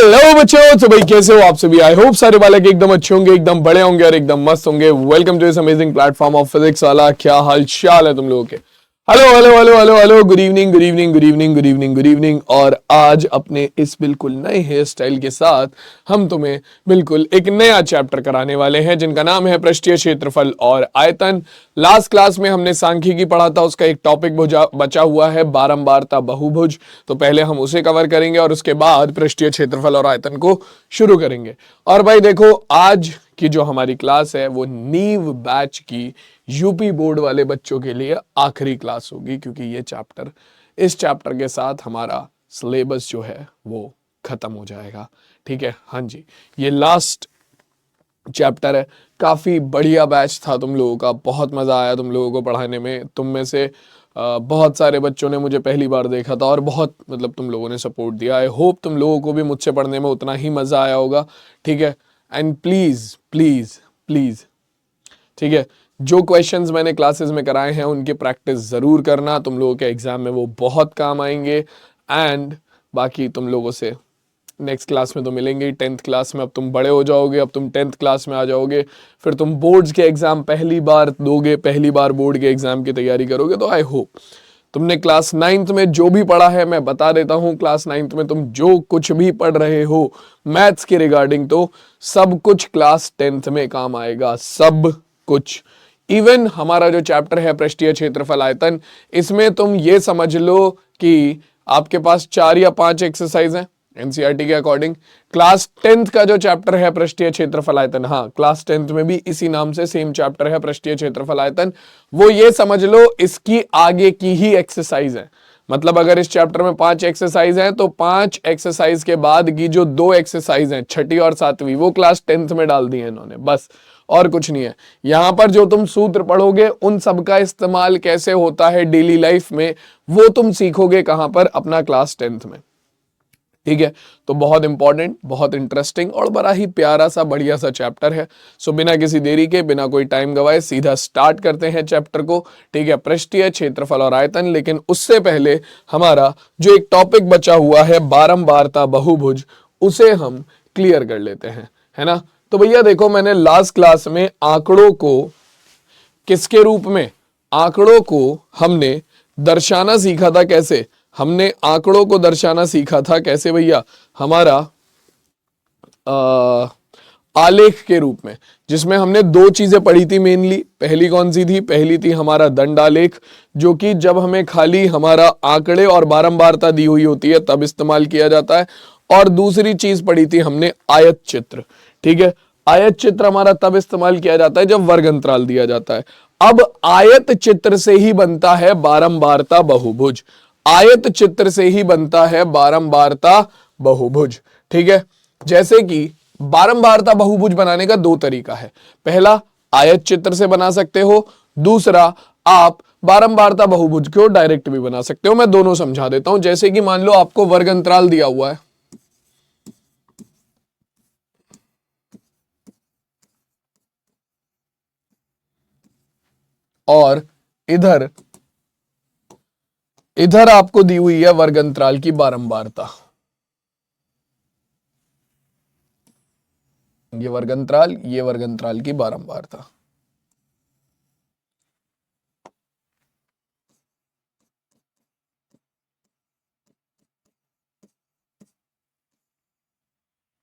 Hello बच्चों, तो भाई कैसे हो आप सभी। आई होप सारे बालक एकदम अच्छे होंगे, एकदम बड़े होंगे और एकदम मस्त होंगे। Welcome to this amazing platform of physics वाला। क्या हाल चाल है तुम लोगों के। Hello hello hello hello hello, good evening good evening good evening good evening good evening. और आज अपने इस बिल्कुल नए हेयर स्टाइल के साथ हम तुम्हें बिल्कुल एक नया चैप्टर कराने वाले हैं जिनका नाम है पृष्ठीय क्षेत्रफल और आयतन। लास्ट क्लास में हमने सांख्यिकी पढ़ा था, उसका एक टॉपिक बचा हुआ है बारंबारता बहुभुज। तो पहले हम उसे कवर करेंगे और उसके बाद पृष्ठीय क्षेत्रफल और आयतन को शुरू करेंगे। और भाई देखो, आज की जो हमारी क्लास है वो नीव बैच की यूपी बोर्ड वाले बच्चों के लिए आखिरी क्लास होगी, क्योंकि इस चैप्टर के साथ हमारा सिलेबस जो है वो खत्म हो जाएगा। ठीक है, हाँ जी, ये लास्ट चैप्टर है। काफी बढ़िया बैच था तुम लोगों का, बहुत मजा आया तुम लोगों को पढ़ाने में। तुम में से बहुत सारे बच्चों ने मुझे पहली बार देखा था और बहुत मतलब तुम लोगों ने सपोर्ट दिया। आई होप तुम लोगों को भी मुझसे पढ़ने में उतना ही मजा आया होगा। ठीक है, एंड प्लीज प्लीज प्लीज, ठीक है, जो क्वेश्चंस मैंने क्लासेस में कराए हैं उनकी प्रैक्टिस जरूर करना, तुम लोगों के एग्जाम में वो बहुत काम आएंगे। एंड बाकी तुम लोगों से नेक्स्ट क्लास में तो मिलेंगे ही, 10th क्लास में। अब तुम बड़े हो जाओगे, अब तुम 10th क्लास में आ जाओगे, फिर तुम बोर्ड्स के एग्जाम पहली बार दोगे, पहली बार बोर्ड के एग्जाम की तैयारी करोगे। तो आई होप तुमने क्लास 9th में जो भी पढ़ा है, मैं बता देता हूं, क्लास 9th में तुम जो कुछ भी पढ़ रहे हो मैथ्स के रिगार्डिंग, तो सब कुछ क्लास 10th में काम आएगा, सब कुछ। इवन हमारा जो चैप्टर है पृष्ठीय क्षेत्रफल आयतन, इसमें तुम ये समझ लो कि आपके पास 4 या 5 एक्सरसाइज हैं एनसीईआरटी के अकॉर्डिंग। क्लास 10th का जो चैप्टर है पृष्ठीय क्षेत्रफल आयतन, हाँ क्लास 10th में भी इसी नाम से सेम चैप्टर है पृष्ठीय क्षेत्रफल आयतन, वो ये समझ लो इसकी आगे की ही एक्सरसाइज है। मतलब अगर इस चैप्टर में 5 एक्सरसाइज हैं तो 5 एक्सरसाइज के बाद की जो 2 एक्सरसाइज हैं, छठी और सातवीं, वो क्लास 10th में डाल दी है इन्होंने, बस और कुछ नहीं है। यहां पर जो तुम सूत्र पढ़ोगे उन सब का इस्तेमाल कैसे होता है डेली लाइफ में, वो तुम सीखोगे कहां पर, अपना क्लास 10th में। ठीक है, तो बहुत इंपॉर्टेंट, बहुत इंटरेस्टिंग और बड़ा ही प्यारा सा बढ़िया सा चैप्टर है। सो बिना किसी देरी के, बिना कोई टाइम गवाए सीधा स्टार्ट करते हैं चैप्टर को। ठीक है, पृष्ठीय क्षेत्रफल और आयतन। लेकिन उससे पहले हमारा जो एक टॉपिक बचा हुआ है बारंबारता बहुभुज, उसे हम क्लियर कर लेते हैं, है ना। तो भैया देखो, मैंने लास्ट क्लास में आंकड़ों को किसके रूप में, आंकड़ों को हमने दर्शाना सीखा था। कैसे हमने आंकड़ों को दर्शाना सीखा था, कैसे भैया, हमारा आलेख के रूप में, जिसमें हमने 2 चीजें पढ़ी थी मेनली। पहली कौन सी थी, पहली थी हमारा दंड आलेख, जो कि जब हमें खाली हमारा आंकड़े और बारंबारता दी हुई होती है तब इस्तेमाल किया जाता है। और दूसरी चीज पढ़ी थी हमने आयत चित्र। ठीक है, आयत चित्र हमारा तब इस्तेमाल किया जाता है जब वर्ग अंतराल दिया जाता है। अब आयत चित्र से ही बनता है बारंबारता बहुभुज, आयत चित्र से ही बनता है बारंबारता बहुभुज। ठीक है, जैसे कि बारंबारता बहुभुज बनाने का 2 तरीका है। पहला, आयत चित्र से बना सकते हो, दूसरा आप बारंबारता बहुभुज को डायरेक्ट भी बना सकते हो। मैं दोनों समझा देता हूं। जैसे कि मान लो आपको वर्ग अंतराल दिया हुआ है, और इधर इधर आपको दी हुई है वर्ग अंतराल की बारंबारता, ये वर्ग अंतराल, ये वर्ग अंतराल की बारंबारता।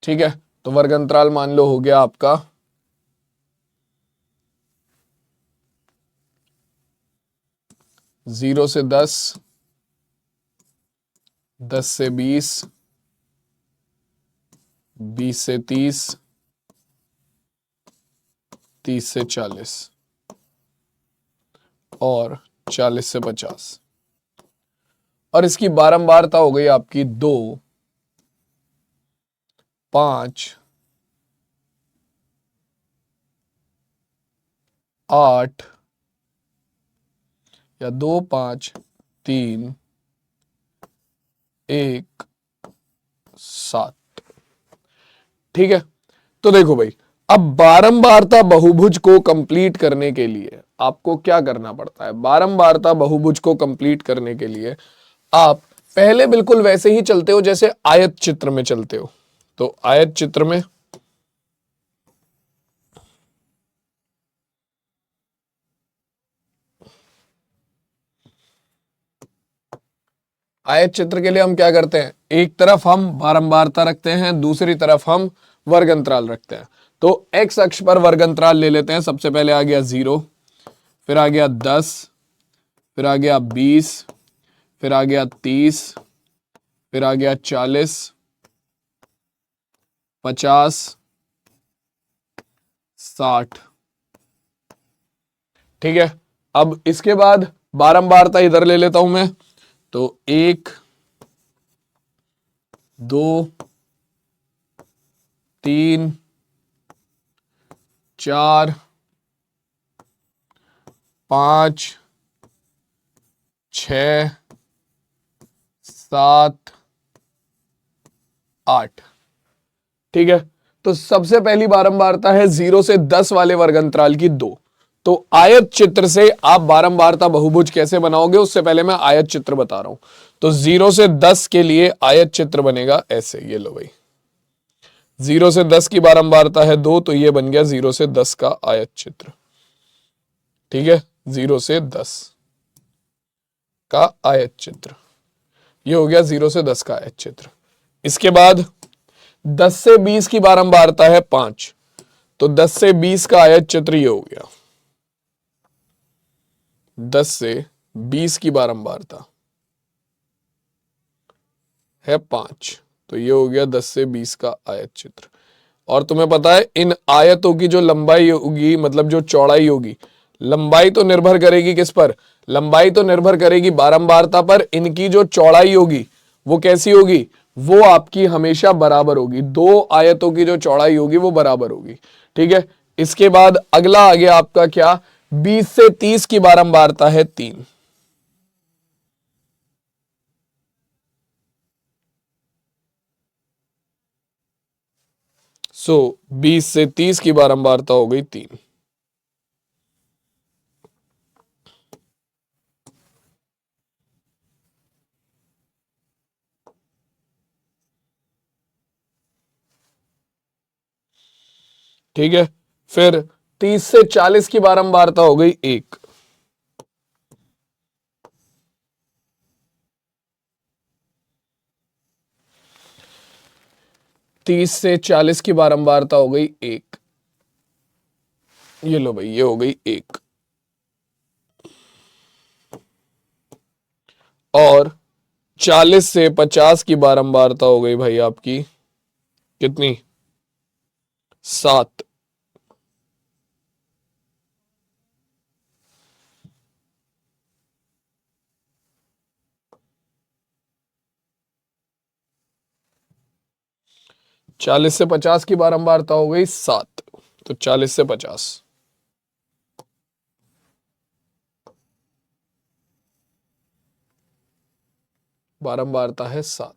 ठीक है, तो वर्ग अंतराल मान लो हो गया आपका 0 से 10, 10 से 20, 20 से 30, 30 से 40 और 40 से 50। और इसकी बारंबारता हो गई आपकी 2, 5, 8 या 2, 5, 3, 1, 7। ठीक है, तो देखो भाई, अब बारंबारता बहुभुज को कंप्लीट करने के लिए आपको क्या करना पड़ता है। बारंबारता बहुभुज को कंप्लीट करने के लिए आप पहले बिल्कुल वैसे ही चलते हो जैसे आयत चित्र में चलते हो। तो आयत चित्र में आयत चित्र के लिए हम क्या करते हैं, एक तरफ हम बारंबारता रखते हैं, दूसरी तरफ हम वर्ग अंतराल रखते हैं। तो एक्स अक्ष पर वर्ग अंतराल ले लेते हैं। सबसे पहले आ गया 0, फिर आ गया 10, फिर आ गया 20, फिर आ गया 30, फिर आ गया 40, 50, 60। ठीक है, अब इसके बाद बारंबारता इधर ले लेता हूं मैं। तो 1, 2, 3, 4, 5, 6, 7, 8। ठीक है, तो सबसे पहली बारंबारता है 0 से 10 वाले वर्ग अंतराल की 2। तो आयत चित्र से आप बारंबारता बहुभुज कैसे बनाओगे, उससे पहले मैं आयत चित्र बता रहा हूं। तो 0 से 10 के लिए आयत चित्र बनेगा ऐसे, ये लो भाई, 0 से 10 की बारंबारता है 2, तो ये बन गया 0 से 10 का आयत चित्र। ठीक है, 0 से 10 का आयत चित्र, ये हो गया 0 से 10 का आयत चित्र। इसके बाद 10 से 20 की बारंबारता है 5, तो 10 से 20 का आयत चित्र ये हो गया। 10 से 20 की बारंबारता है 5, तो ये हो गया 10 से 20 का आयत चित्र। और तुम्हें पता है इन आयतों की जो लंबाई होगी, मतलब जो चौड़ाई होगी, लंबाई तो निर्भर करेगी किस पर, लंबाई तो निर्भर करेगी बारंबारता पर। इनकी जो चौड़ाई होगी वो कैसी होगी, वो आपकी हमेशा बराबर होगी। दो आयतों की जो चौड़ाई होगी वो बराबर होगी। ठीक है, इसके बाद अगला आ गया आपका क्या, 20 से 30 की बारंबारता है 3। सो 20 से 30 की बारंबारता हो गई 3। ठीक है, फिर 30 से 40 की बारंबारता हो गई 1। 30 से 40 की बारंबारता हो गई 1। ये लो भाई, ये हो गई 1। और 40 से 50 की बारंबारता हो गई भाई आपकी कितनी, 7। चालीस से 50 की बारंबारता हो गई 7, तो 40 से 50 बारंबारता है 7।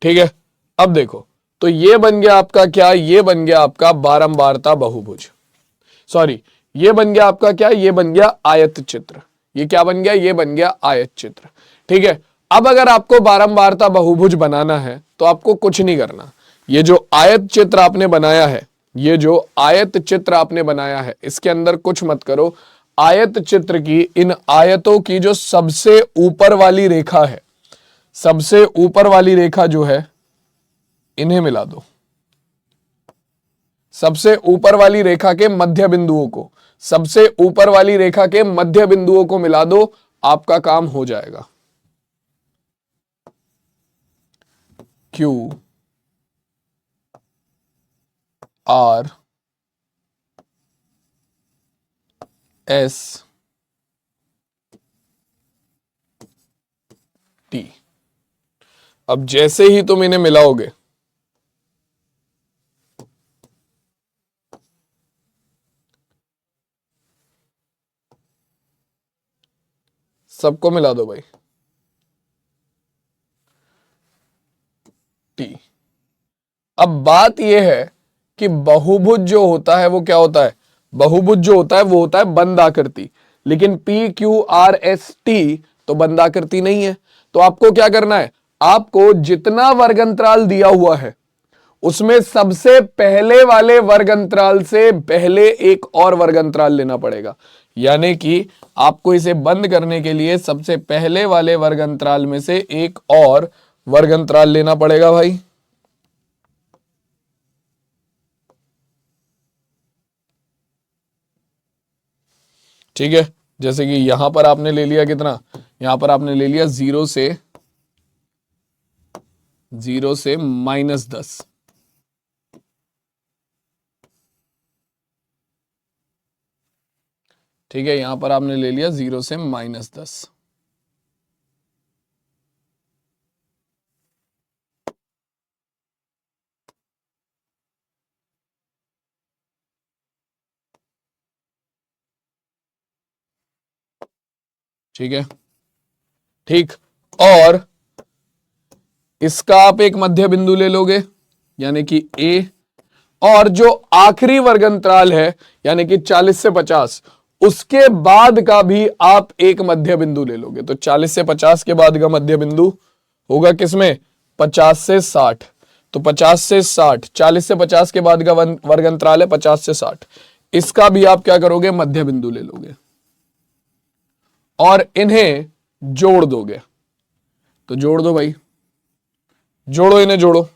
ठीक है, अब देखो, तो ये बन गया आपका क्या, ये बन गया आपका बारंबारता बहुभुज। सॉरी, ये बन गया आपका क्या, ये बन गया आयत चित्र। ये क्या बन गया, ये बन गया आयत चित्र। ठीक है, अब अगर आपको बारंबारता बहुभुज बनाना है तो आपको कुछ नहीं करना। ये जो आयत चित्र आपने बनाया है, ये जो आयत चित्र आपने बनाया है, इसके अंदर कुछ मत करो। आयत चित्र की इन आयतों की जो सबसे ऊपर वाली रेखा है, सबसे ऊपर वाली रेखा जो है, इन्हें मिला दो। सबसे ऊपर वाली रेखा के मध्य बिंदुओं को, सबसे ऊपर वाली रेखा के मध्य बिंदुओं को मिला दो, आपका काम हो जाएगा। Q R S T. अब जैसे ही तुम इन्हें मिलाओगे, सबको मिला दो भाई, टी। अब बात यह है कि बहुभुज जो होता है वो क्या होता है, बहुभुज जो होता है वो होता है बंद आकृति, लेकिन P Q R S T तो बंद आकृति नहीं है। तो आपको क्या करना है, आपको जितना वर्ग अंतराल दिया हुआ है उसमें सबसे पहले वाले वर्ग अंतराल से पहले एक और वर्ग अंतराल लेना पड़ेगा। यानी कि आपको इसे बंद करने के लिए सबसे पहले वाले वर्ग अंतराल में से एक और वर्ग अंतराल लेना पड़ेगा भाई। ठीक है, जैसे कि यहां पर आपने ले लिया कितना, यहां पर आपने ले लिया 0 से -10। ठीक है, यहां पर आपने ले लिया 0 से -10। ठीक है, ठीक, और इसका आप एक मध्य बिंदु ले लोगे यानी कि ए, और जो आखिरी वर्ग अंतराल है यानी कि 40 से 50 उसके बाद का भी आप एक मध्य बिंदु ले लोगे। तो 40 से 50 के बाद का मध्य बिंदु होगा किसमें, 50 से 60। तो 50 से 60, 40 से 50 के बाद का वर्ग अंतराल है 50 से 60, इसका भी आप क्या करोगे, मध्य बिंदु ले लोगे और इन्हें जोड़ दोगे। तो जोड़ दो भाई, जोड़ो, इन्हें जोड़ो।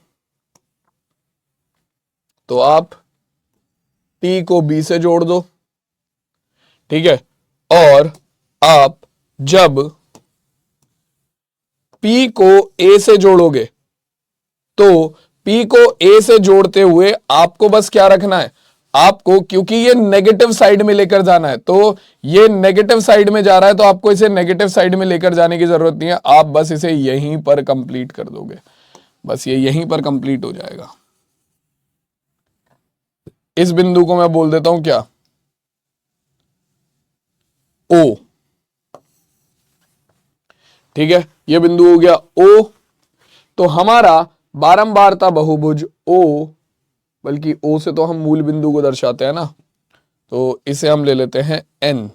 तो आप P को B से जोड़ दो। ठीक है, और आप जब P को A से जोड़ोगे तो P को A से जोड़ते हुए आपको बस क्या रखना है, आपको, क्योंकि ये नेगेटिव साइड में लेकर जाना है, तो ये नेगेटिव साइड में जा रहा है तो आपको इसे नेगेटिव साइड में लेकर जाने की जरूरत नहीं है, आप बस इसे यहीं पर कंप्लीट कर दोगे, बस ये यहीं पर कंप्लीट हो जाएगा। इस बिंदु को मैं बोल देता हूं क्या, O। ठीक है, ये बिंदु हो गया O। तो हमारा बारंबारता बहुभुज O, बल्कि O से तो हम मूल बिंदु को दर्शाते हैं ना, तो इसे हम ले लेते हैं N।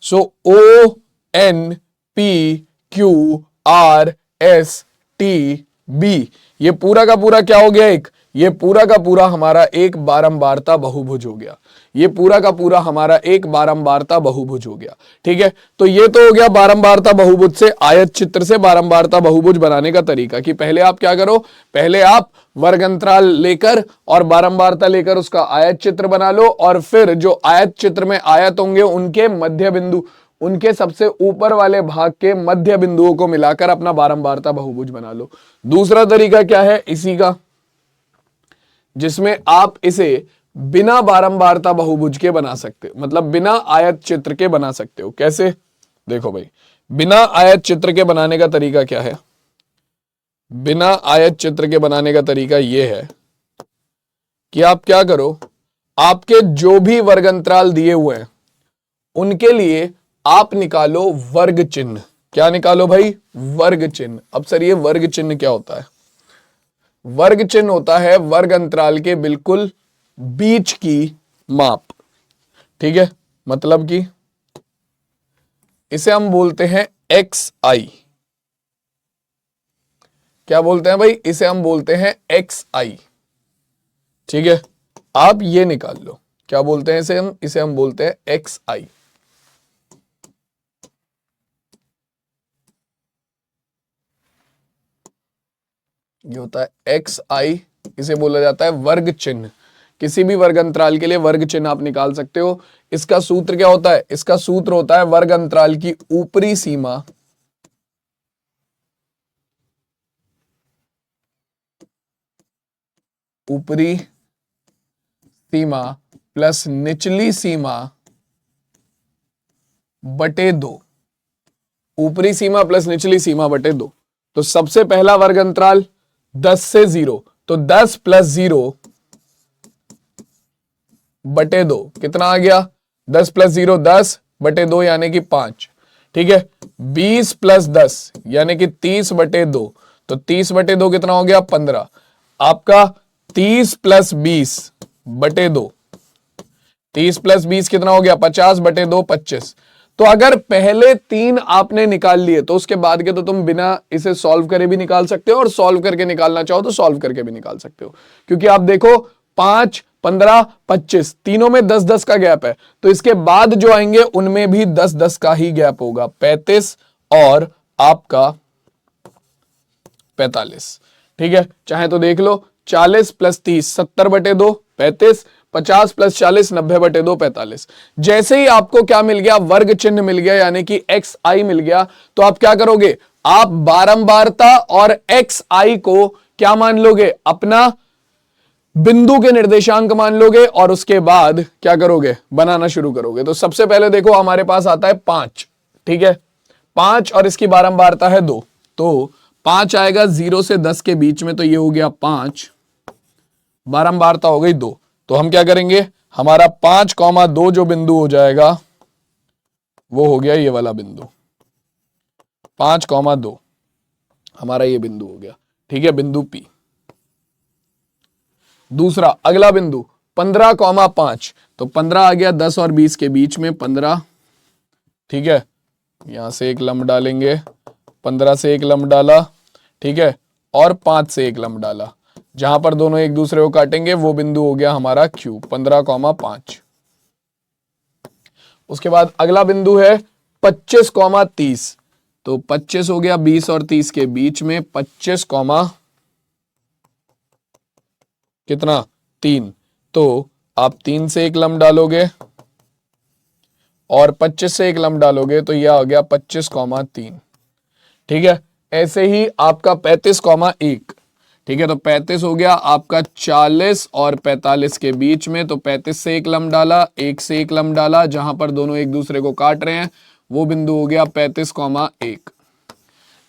सो O N P Q R S T B, ये पूरा का पूरा क्या हो गया, एक, ये पूरा का पूरा हमारा एक बारंबारता बहुभुज हो गया, ये पूरा का पूरा हमारा एक बारंबारता बहुभुज हो गया। ठीक है, तो ये तो हो गया बारंबारता बहुभुज से, आयत चित्र से बारंबारता बहुभुज बनाने का तरीका, कि पहले आप क्या करो, पहले आप वर्ग अंतराल लेकर और बारंबारता लेकर उसका आयत चित्र बना लो, और फिर जो आयत चित्र में आयत होंगे उनके मध्य बिंदु, उनके सबसे ऊपर वाले भाग के मध्य बिंदुओं को मिलाकर अपना बारंबारता बहुभुज बना लो। दूसरा तरीका क्या है इसी का, जिसमें आप इसे बिना बारंबारता बहुभुज के बना सकते हो, मतलब बिना आयत चित्र के बना सकते हो। कैसे, देखो भाई, बिना आयत चित्र के बनाने का तरीका क्या है, बिना आयत चित्र के बनाने का तरीका यह है कि आप क्या करो, आपके जो भी वर्ग अंतराल दिए हुए हैं उनके लिए आप निकालो वर्ग चिन्ह। क्या निकालो भाई, वर्ग चिन्ह। अब सर ये वर्ग चिन्ह क्या होता है, वर्ग चिन्ह होता है वर्ग अंतराल के बिल्कुल बीच की माप। ठीक है, मतलब कि इसे हम बोलते हैं एक्स आई। क्या बोलते हैं भाई, इसे हम बोलते हैं एक्स आई। ठीक है, आप ये निकाल लो, क्या बोलते हैं इसे हम बोलते हैं एक्स आई। ये होता है एक्स आई, इसे बोला जाता है वर्ग चिन्ह। किसी भी वर्ग अंतराल के लिए वर्ग चिन्ह आप निकाल सकते हो। इसका सूत्र क्या होता है, इसका सूत्र होता है वर्ग अंतराल की ऊपरी सीमा प्लस निचली सीमा बटे 2, ऊपरी सीमा प्लस निचली सीमा बटे 2। तो सबसे पहला वर्ग अंतराल 10 से 0, तो 10 प्लस 0 बटे 2 कितना आ गया, 10 प्लस 0 10 बटे 2 यानी कि 5। ठीक है, 20 प्लस 10 यानी कि 30 बटे 2, तो 30 बटे 2 कितना हो गया, 15। आपका 30 प्लस 20 बटे 2, 30 प्लस 20 कितना हो गया? 50 बटे 2 25। तो अगर पहले 3 आपने निकाल लिए तो उसके बाद के तो तुम बिना इसे सॉल्व करे भी निकाल सकते हो, और सॉल्व करके निकालना चाहो तो सॉल्व करके भी निकाल सकते हो, क्योंकि आप देखो 5 15 25 तीनों में 10 10 का गैप है, तो इसके बाद जो आएंगे उनमें भी 10 10 का ही गैप होगा, 35 और आपका 45। ठीक है, चाहे तो देख लो, 40 प्लस 30 70 बटे 2 35, 50 प्लस 40 90 बटे 2 45। जैसे ही आपको क्या मिल गया? वर्ग चिन्ह मिल गया, यानी कि एक्स आई मिल गया, तो आप क्या करोगे? आप बारंबारता और एक्स आई को क्या मान लोगे? अपना बिंदु के निर्देशांक मान लोगे, और उसके बाद क्या करोगे? बनाना शुरू करोगे। तो सबसे पहले देखो हमारे पास आता है 5, ठीक है, 5 और इसकी बारंबारता है 2, तो 5 आएगा 0 से 10 के बीच में, तो ये हो गया 5, बारंबारता हो गई 2। तो हम क्या करेंगे? हमारा 5,2 जो बिंदु हो जाएगा वो हो गया ये वाला बिंदु, 5,2 हमारा ये बिंदु हो गया, ठीक है, बिंदु P। दूसरा अगला बिंदु 15,5, तो 15 आ गया 10 और 20 के बीच में 15, ठीक है, यहां से एक लंब डालेंगे, 15 से एक लंब डाला, ठीक है, और 5 से एक लंब डाला, जहां पर दोनों एक दूसरे को काटेंगे वो बिंदु हो गया हमारा Q, 15,5। उसके बाद अगला बिंदु है 25,30, तो 25 हो गया 20 और 30 के बीच में, 25, कितना? 3, तो आप 3 से एक लंब डालोगे और 25 से एक लंब डालोगे, तो यह हो गया 25,3, ठीक है। ऐसे ही आपका 35,1, ठीक है, तो 35 हो गया आपका 40 और 45 के बीच में, तो 35 से एक लंब डाला, 1 से एक लंब डाला, जहां पर दोनों एक दूसरे को काट रहे हैं वो बिंदु हो गया 35,1,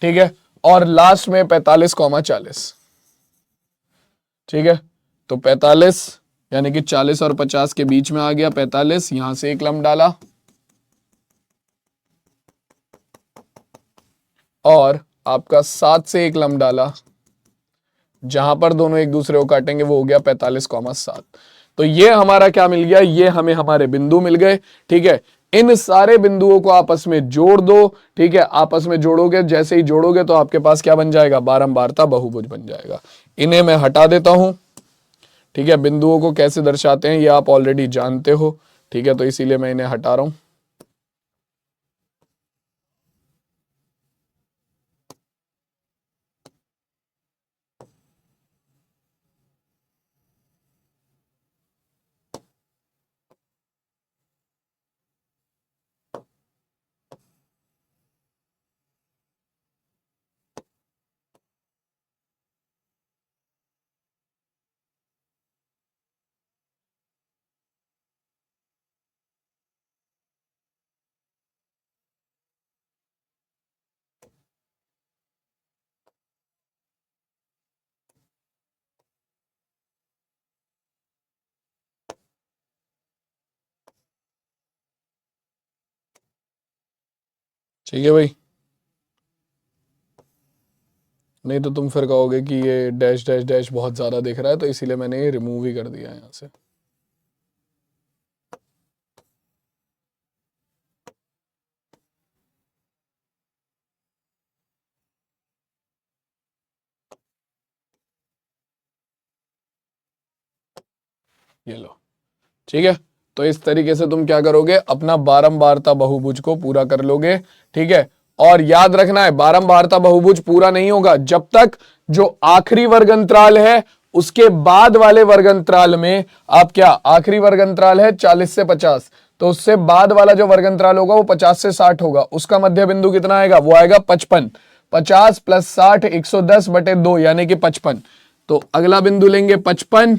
ठीक है, और लास्ट में 45,40, ठीक है, तो 45 यानी कि 40 और 50 के बीच में आ गया 45, यहां से एक लंब डाला और आपका 7 से एक लंब डाला, जहां पर दोनों एक दूसरे को काटेंगे वो हो गया 45,7। तो ये हमारा क्या मिल गया? ये हमें हमारे बिंदु मिल गए, ठीक है। इन सारे बिंदुओं को आपस में जोड़ दो, ठीक है, आपस में जोड़ोगे, जैसे ही जोड़ोगे तो आपके पास क्या बन जाएगा? बारंबारता बहुभुज बन जाएगा। इन्हें मैं हटा देता हूं, ठीक है, बिंदुओं को कैसे दर्शाते हैं ये आप ऑलरेडी जानते हो, ठीक है, तो इसीलिए मैं इन्हें हटा रहा हूं। ठीक है भाई, नहीं तो तुम फिर कहोगे कि ये डैश डैश डैश बहुत ज्यादा दिख रहा है, तो इसीलिए मैंने ये रिमूव ही कर दिया यहां से। ये लो, ठीक है, तो इस तरीके से तुम क्या करोगे? अपना बारंबारता बहुभुज को पूरा कर लोगे, ठीक है। और याद रखना है, बारंबारता बहुभुज पूरा नहीं होगा जब तक जो आखिरी वर्ग अंतराल है उसके बाद वाले वर्ग अंतराल में आप क्या, आखिरी वर्ग अंतराल है 40 से 50, तो उससे बाद वाला जो वर्ग अंतराल होगा वो 50 से 60 होगा, उसका मध्य बिंदु कितना आएगा? वो आएगा 55। 50 प्लस 60 110 बटे 2 यानी कि 55। तो अगला बिंदु लेंगे 55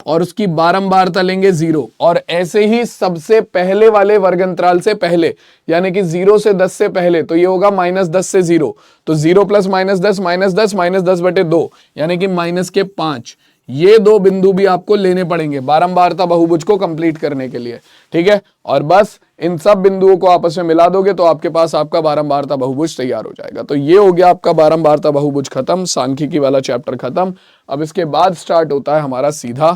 और उसकी बारंबारता लेंगे 0, और ऐसे ही सबसे पहले वाले वर्ग अंतराल से पहले यानी कि 0 से 10 से पहले, तो ये होगा -10 से 0, तो 0 प्लस -10 -10 -10 बटे 2 यानी कि -5, ये दो बिंदु भी आपको लेने पड़ेंगे बारंबारता बहुभुज को कंप्लीट करने के लिए, ठीक है। और बस इन सब बिंदुओं को आपस में मिला दोगे तो आपके पास आपका बारंबारता बहुभुज तैयार हो जाएगा। तो ये हो गया आपका बारंबारता बहुभुज खत्म, सांख्यिकी वाला चैप्टर खत्म। अब इसके बाद स्टार्ट होता है हमारा सीधा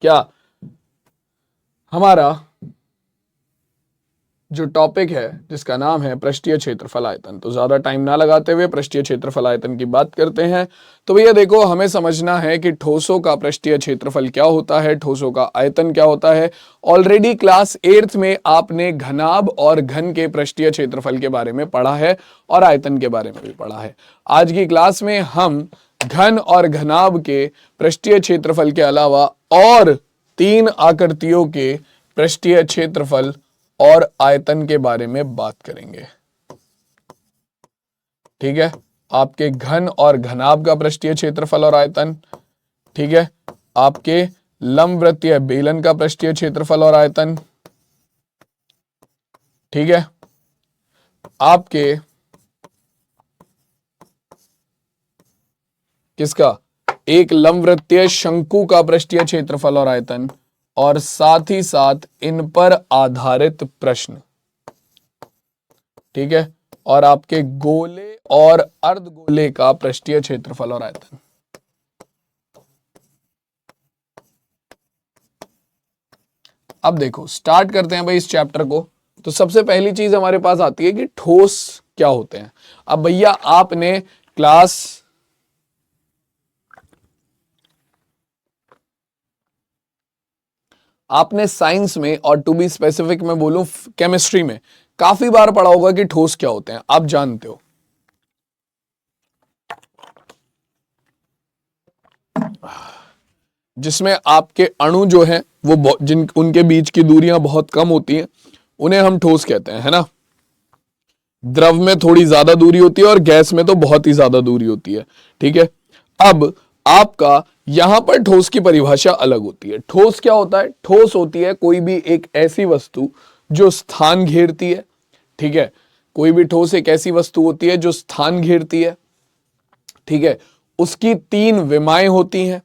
क्या, हमारा जो टॉपिक है जिसका नाम है पृष्ठीय क्षेत्रफल आयतन। तो ज्यादा टाइम ना लगाते हुए पृष्ठीय क्षेत्रफल आयतन की बात करते हैं। तो भैया देखो, हमें समझना है कि ठोसों का पृष्ठीय क्षेत्रफल क्या होता है, ठोसों का आयतन क्या होता है। ऑलरेडी क्लास 8th में आपने घनाभ और घन के पृष्ठीय क्षेत्रफल के बारे में पढ़ा है और आयतन के बारे में भी पढ़ा है। आज की क्लास में हम घन और घनाभ के पृष्ठीय क्षेत्रफल के अलावा और 3 आकृतियों के पृष्ठीय क्षेत्रफल और आयतन के बारे में बात करेंगे, ठीक है। आपके घन और घनाभ का पृष्ठीय क्षेत्रफल और आयतन, ठीक है। आपके लंबवृत्तीय बेलन का पृष्ठीय क्षेत्रफल और आयतन, ठीक है। आपके किसका, एक लंबवृत्तीय शंकु का पृष्ठीय क्षेत्रफल और आयतन, और साथ ही साथ इन पर आधारित प्रश्न, ठीक है। और आपके गोले और अर्धगोले का पृष्ठीय क्षेत्रफल और आयतन। अब देखो स्टार्ट करते हैं भाई इस चैप्टर को। तो सबसे पहली चीज हमारे पास आती है कि ठोस क्या होते हैं। अब भैया आपने साइंस में, और टू बी स्पेसिफिक मैं बोलूं केमिस्ट्री में, काफी बार पढ़ा होगा कि ठोस क्या होते हैं। आप जानते हो जिसमें आपके अणु जो हैं वो उनके बीच की दूरियां बहुत कम होती हैं, उन्हें हम ठोस कहते हैं, है ना। द्रव में थोड़ी ज्यादा दूरी होती है और गैस में तो बहुत ही ज्यादा दूरी होती है, ठीक है। अब आपका यहां पर ठोस की परिभाषा अलग होती है। ठोस क्या होता है, ठोस होती है कोई भी एक ऐसी वस्तु जो स्थान घेरती है, ठीक है। कोई भी ठोस एक ऐसी वस्तु होती है जो स्थान घेरती है, ठीक है। उसकी 3 विमाएं होती हैं,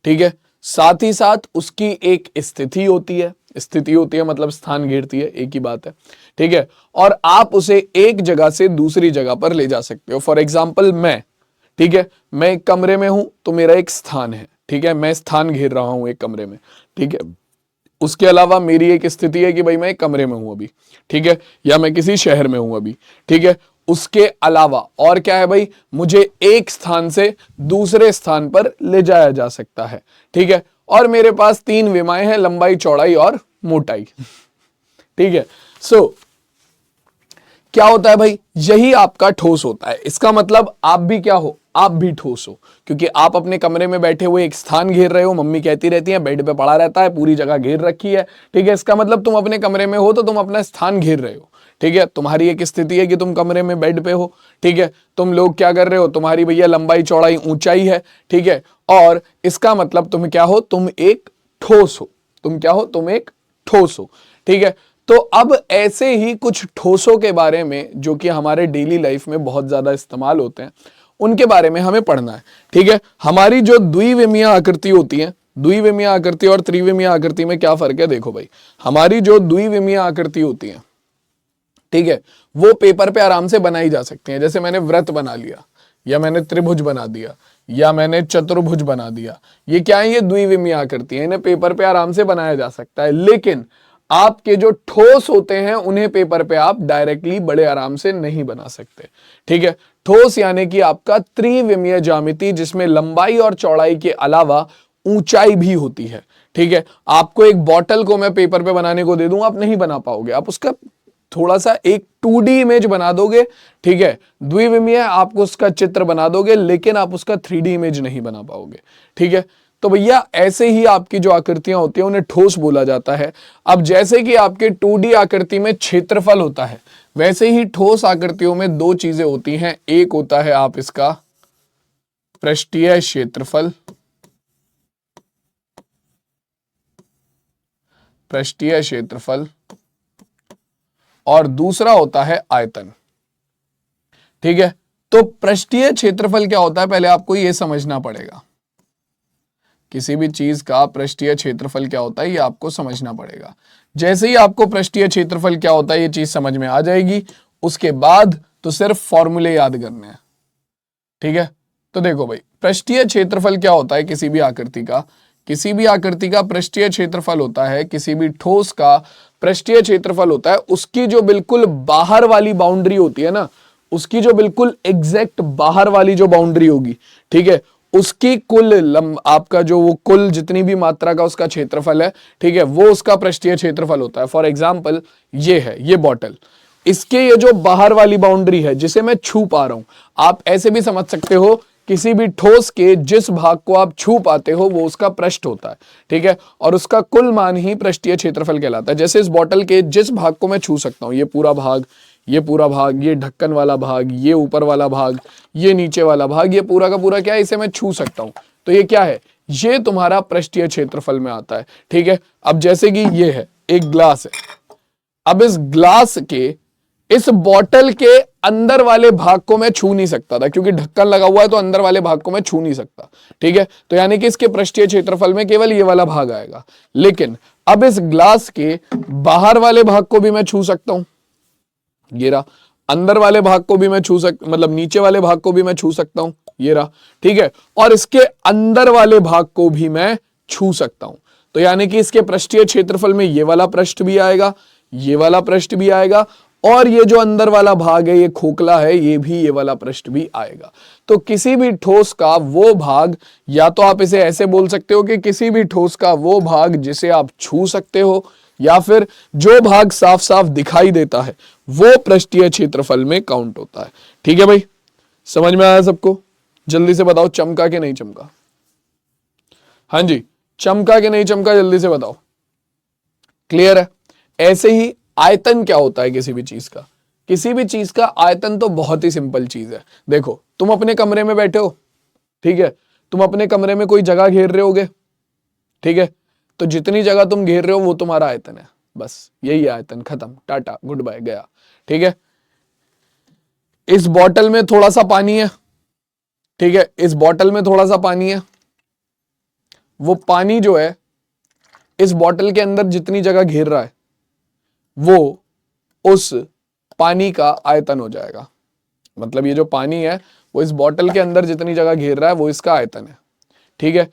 ठीक है। साथ ही साथ उसकी एक स्थिति होती है, स्थिति होती है मतलब स्थान घेरती है, एक ही बात है, ठीक है। और आप उसे एक जगह से दूसरी जगह पर ले जा सकते हो। फॉर एग्जाम्पल मैं, ठीक है, मैं एक कमरे में हूं तो मेरा एक स्थान है, ठीक है, मैं स्थान घेर रहा हूं एक कमरे में, ठीक है। उसके अलावा मेरी एक स्थिति है कि भाई मैं एक कमरे में हूं अभी, ठीक है, या मैं किसी शहर में हूं अभी, ठीक है। उसके अलावा और क्या है भाई, मुझे एक स्थान से दूसरे स्थान पर ले जाया जा सकता है, ठीक है। और मेरे पास 3 विमाएं हैं, लंबाई, चौड़ाई और मोटाई, ठीक है। सो क्या होता है भाई, यही आपका ठोस होता है। इसका मतलब आप भी क्या हो, आप भी ठोस हो, क्योंकि आप अपने कमरे में बैठे हुए एक स्थान घेर रहे हो। मम्मी कहती रहती है बेड पे पड़ा रहता है, पूरी जगह घेर रखी है, ठीक है। इसका मतलब तुम अपने कमरे में हो तो तुम अपना स्थान घेर रहे हो, ठीक है। तुम्हारी एक स्थिति है कि तुम कमरे में बेड पे हो, ठीक है। तुम लोग क्या कर रहे हो, तुम्हारी भैया लंबाई, चौड़ाई, ऊंचाई है, ठीक है। और इसका मतलब तुम क्या हो, तुम एक ठोस हो। तुम क्या हो, तुम एक ठोस हो, ठीक है। तो अब ऐसे ही कुछ ठोसों के बारे में जो कि हमारे डेली लाइफ में बहुत ज्यादा इस्तेमाल होते हैं, उनके बारे में हमें पढ़ना है, ठीक है। हमारी जो द्विविमीय आकृति होती है, द्विविमीय आकृति और त्रिविमीय आकृति में क्या फर्क है, देखो भाई। हमारी जो द्विविमीय आकृति होती है, ठीक है, वो पेपर पे आराम से बनाई जा सकती है। जैसे मैंने वृत्त बना लिया, या मैंने त्रिभुज बना दिया, या मैंने चतुर्भुज बना दिया। ये क्या है, ये द्विविमीय आकृति है, इन्हें पेपर पे आराम से बनाया जा सकता है। लेकिन आपके जो ठोस होते हैं उन्हें पेपर पे आप डायरेक्टली बड़े आराम से नहीं बना सकते, ठीक है। ठोस यानी कि आपका त्रिविमीय ज्यामिति, जिसमें लंबाई और चौड़ाई के अलावा ऊंचाई भी होती है, ठीक है। आपको एक बॉटल को मैं पेपर पे बनाने को दे दूं, आप नहीं बना पाओगे। आप उसका थोड़ा सा एक 2D इमेज बना दोगे, ठीक है, द्विविमीय, आपको उसका चित्र बना दोगे, लेकिन आप उसका 3D इमेज नहीं बना पाओगे, ठीक है। तो भैया ऐसे ही आपकी जो आकृतियां होती हैं उन्हें ठोस बोला जाता है। अब जैसे कि आपके 2D आकृति में क्षेत्रफल होता है, वैसे ही ठोस आकृतियों में 2 चीजें होती हैं। एक होता है आप इसका पृष्ठीय क्षेत्रफल, पृष्ठीय क्षेत्रफल, और दूसरा होता है आयतन, ठीक है। तो पृष्ठीय क्षेत्रफल क्या होता है, पहले आपको यह समझना पड़ेगा। किसी भी चीज का पृष्ठीय क्षेत्रफल क्या होता है ये आपको समझना पड़ेगा। जैसे ही आपको पृष्ठीय क्षेत्रफल क्या होता है ये चीज समझ में आ जाएगी, उसके बाद तो सिर्फ फॉर्मूले याद करने हैं। ठीक है, तो देखो भाई, पृष्ठीय क्षेत्रफल क्या होता है किसी भी आकृति का? किसी भी आकृति का पृष्ठीय क्षेत्रफल होता है, किसी भी ठोस का पृष्ठीय क्षेत्रफल होता है उसकी जो बिल्कुल बाहर वाली बाउंड्री होती है ना, उसकी जो बिल्कुल एग्जैक्ट बाहर वाली जो बाउंड्री होगी, ठीक है, उसकी कुल आपका जो वो कुल जितनी भी मात्रा का उसका क्षेत्रफल है, ठीक है, वो उसका पृष्ठीय क्षेत्रफल होता है। फॉर एग्जाम्पल ये है, ये बॉटल, इसके ये जो बाहर वाली बाउंड्री है जिसे मैं छू पा रहा हूं, आप ऐसे भी समझ सकते हो किसी भी ठोस के जिस भाग को आप छू पाते हो वो उसका पृष्ठ होता है। ठीक है, और उसका कुल मान ही पृष्ठीय क्षेत्रफल कहलाता है। जैसे इस बॉटल के जिस भाग को मैं छू सकता हूं, ये पूरा भाग, ये पूरा भाग, ये ढक्कन वाला भाग, ये ऊपर वाला भाग, ये नीचे वाला भाग, ये पूरा का पूरा क्या है, इसे मैं छू सकता हूं, तो ये क्या है, ये तुम्हारा पृष्ठीय क्षेत्रफल में आता है। ठीक है, अब जैसे कि ये है एक ग्लास है, अब इस ग्लास के इस बॉटल के अंदर वाले भाग को मैं छू नहीं सकता था क्योंकि ढक्कन लगा हुआ है, तो अंदर वाले भाग को मैं छू नहीं सकता। ठीक है, तो यानी कि इसके पृष्ठीय क्षेत्रफल में केवल ये वाला भाग आएगा। लेकिन अब इस ग्लास के बाहर वाले भाग को भी मैं छू सकता हूं, ये रहा, अंदर वाले भाग को भी मैं छू मतलब नीचे वाले भाग को भी मैं छू सकता हूं, ये रहा। ठीक है, और इसके अंदर वाले भाग को भी मैं छू सकता हूं, तो यानी कि इसके पृष्ठीय क्षेत्रफल में ये वाला पृष्ठ भी आएगा, ये वाला पृष्ठ भी आएगा, और ये जो अंदर वाला भाग है, ये खोखला है, ये भी, ये वाला पृष्ठ भी आएगा। तो किसी भी ठोस का वो भाग, या तो आप इसे ऐसे बोल सकते हो कि किसी भी ठोस का वो भाग जिसे आप छू सकते हो, या फिर जो भाग साफ साफ दिखाई देता है वो पृष्ठीय क्षेत्रफल में काउंट होता है। ठीक है भाई, समझ में आया सबको? जल्दी से बताओ, चमका कि नहीं चमका? हाँ जी, चमका कि नहीं चमका, जल्दी से बताओ। क्लियर है? ऐसे ही आयतन क्या होता है किसी भी चीज का? किसी भी चीज का आयतन तो बहुत ही सिंपल चीज है। देखो, तुम अपने कमरे में बैठे हो, ठीक है, तुम अपने कमरे में कोई जगह घेर रहे होगे, ठीक है, तो जितनी जगह तुम घेर रहे हो वो तुम्हारा आयतन है, बस यही है आयतन, खत्म, टाटा गुड बाय, गया। ठीक है, इस बॉटल में थोड़ा सा पानी है, ठीक है, इस बॉटल में थोड़ा सा पानी है, वो पानी जो है इस बॉटल के अंदर जितनी जगह घेर रहा है वो उस पानी का आयतन हो जाएगा। मतलब ये जो पानी है वो इस बॉटल के अंदर जितनी जगह घेर रहा है वो इसका आयतन है। ठीक है,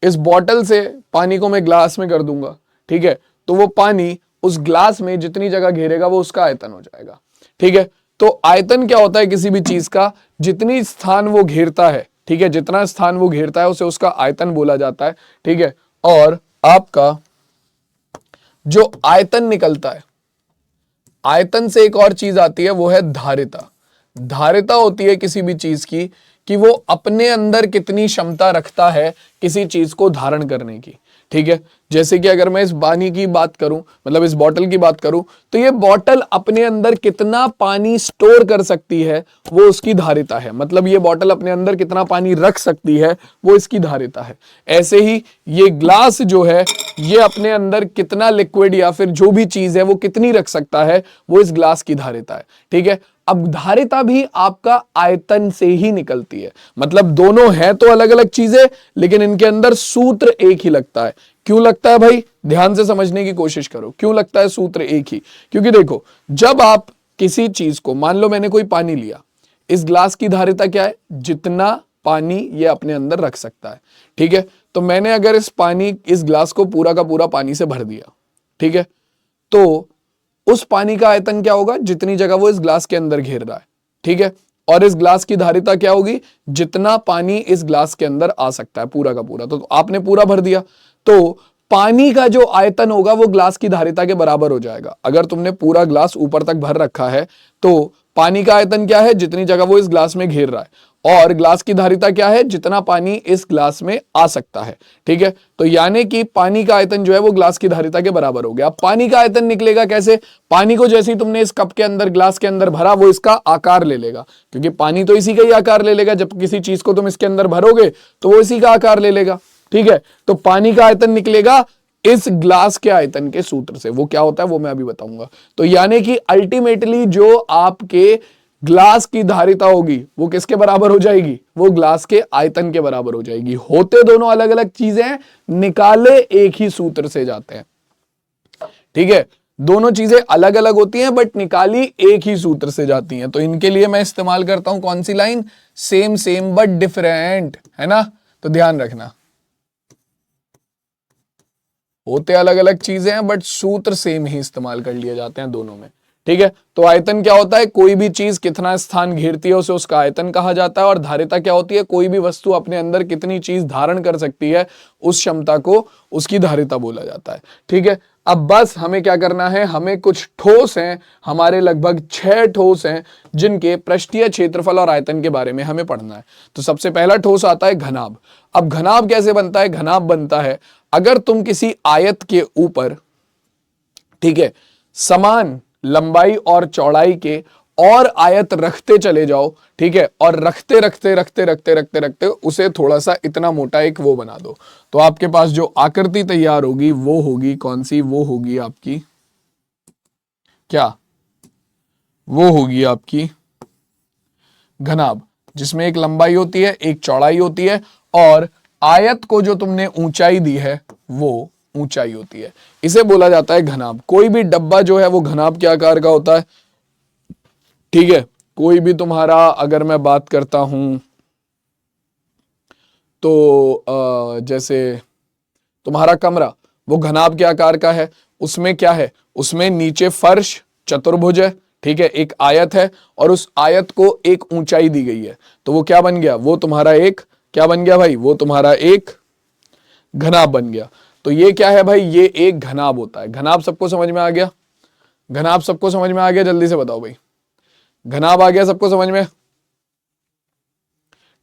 इस बॉटल से पानी को मैं ग्लास में कर दूंगा, ठीक है, तो वो पानी उस ग्लास में जितनी जगह घेरेगा वो उसका आयतन हो जाएगा। ठीक है, तो आयतन क्या होता है किसी भी चीज का? जितनी स्थान वो घेरता है, ठीक है, जितना स्थान वो घेरता है उसे उसका आयतन बोला जाता है। ठीक है, और आपका जो आयतन निकलता है, आयतन से एक और चीज आती है, वो है धारिता। धारिता होती है किसी भी चीज की कि वो अपने अंदर कितनी क्षमता रखता है किसी चीज को धारण करने की। ठीक है, जैसे कि अगर मैं इस पानी की बात करूं, मतलब इस बॉटल की बात करूं, तो ये बॉटल अपने अंदर कितना पानी स्टोर कर सकती है वो उसकी धारिता है। मतलब ये बॉटल अपने अंदर कितना पानी रख सकती है वो इसकी धारिता है। ऐसे ही ये ग्लास जो है ये अपने अंदर कितना लिक्विड या फिर जो भी चीज है वो कितनी रख सकता है वो इस ग्लास की धारिता है। ठीक है, अब धारिता भी आपका आयतन से ही निकलती है। मतलब दोनों है तो अलग अलग चीजें, लेकिन इनके अंदर सूत्र एक ही लगता है। क्यों लगता है भाई? ध्यान से समझने की कोशिश करो, क्यों लगता है सूत्र एक ही? क्योंकि देखो, जब आप किसी चीज को, मान लो मैंने कोई पानी लिया, इस ग्लास की धारिता क्या है? जितना पानी ये अपने अंदर रख सकता है। ठीक है, तो मैंने अगर इस ग्लास को पूरा का पूरा पानी से भर दिया, ठीक है, तो उस पानी का आयतन क्या होगा? जितनी जगह वो इस ग्लास के अंदर घेर रहा है। ठीक है, और इस ग्लास की धारिता क्या होगी? जितना पानी इस ग्लास के अंदर आ सकता है पूरा का पूरा। तो आपने पूरा भर दिया, तो पानी का जो आयतन होगा वो ग्लास की धारिता के बराबर हो जाएगा। अगर तुमने पूरा ग्लास ऊपर तक भर रखा है तो पानी का आयतन क्या है? जितनी जगह वो इस ग्लास में घेर रहा है। और ग्लास की धारिता क्या है? जितना पानी इस ग्लास में आ सकता है। ठीक है, तो यानी कि पानी का आयतन जो है वो ग्लास की धारिता के बराबर हो गया। अब पानी का आयतन निकलेगा कैसे? पानी को जैसे ही तुमने इस कप के अंदर, ग्लास के अंदर भरा, वो इसका आकार ले लेगा, क्योंकि पानी तो इसी का ही आकार ले लेगा। जब किसी चीज को तुम इसके अंदर भरोगे तो वो इसी का आकार ले लेगा। ठीक है, तो पानी का आयतन निकलेगा इस ग्लास के आयतन के सूत्र से। वो क्या होता है वो मैं अभी बताऊंगा। तो यानी कि अल्टीमेटली जो आपके ग्लास की धारिता होगी वो किसके बराबर हो जाएगी, वो ग्लास के आयतन के बराबर हो जाएगी। होते दोनों अलग अलग चीजें हैं, निकाले एक ही सूत्र से जाते हैं। ठीक है, दोनों चीजें अलग अलग होती हैं बट निकाली एक ही सूत्र से जाती हैं। तो इनके लिए मैं इस्तेमाल करता हूं कौन सी line, same same but different, है ना। तो ध्यान रखना, होते अलग अलग चीजें हैं बट सूत्र सेम ही इस्तेमाल कर लिए जाते हैं दोनों में। ठीक है, तो आयतन क्या होता है, कोई भी चीज कितना स्थान घेरती है उसे उसका आयतन कहा जाता है। और धारिता क्या होती है, कोई भी वस्तु अपने अंदर कितनी चीज धारण कर सकती है उस क्षमता को उसकी धारिता बोला जाता है। ठीक है, अब बस हमें क्या करना है, हमें कुछ ठोस हैं, हमारे लगभग 6 ठोस हैं जिनके पृष्ठीय क्षेत्रफल और आयतन के बारे में हमें पढ़ना है। तो सबसे पहला ठोस आता है घनाभ। अब घनाभ कैसे बनता है, घनाभ बनता है अगर तुम किसी आयत के ऊपर, ठीक है, समान लंबाई और चौड़ाई के और आयत रखते चले जाओ, ठीक है, और रखते रखते रखते रखते रखते रखते उसे थोड़ा सा इतना मोटा एक वो बना दो, तो आपके पास जो आकृति तैयार होगी वो होगी कौन सी, वो होगी आपकी क्या, वो होगी आपकी घनाभ, जिसमें एक लंबाई होती है एक चौड़ाई होती है और आयत को जो तुमने ऊंचाई दी है वो ऊंचाई होती है। इसे बोला जाता है घनाभ। कोई भी डब्बा जो है वो घनाभ के आकार का होता है। ठीक है, कोई भी तुम्हारा, अगर मैं बात करता हूं तो जैसे तुम्हारा कमरा वो घनाभ के आकार का है। उसमें क्या है, उसमें नीचे फर्श चतुर्भुज है, ठीक है, एक आयत है और उस आयत को एक ऊंचाई दी गई है, तो वो क्या बन गया, वो तुम्हारा एक क्या बन गया भाई, वो तुम्हारा एक घनाभ बन गया। तो ये क्या है भाई, ये एक घनाभ होता है। घनाभ सबको समझ में आ गया, घनाभ सबको समझ में आ गया, जल्दी से बताओ भाई, घनाभ आ गया सबको समझ में।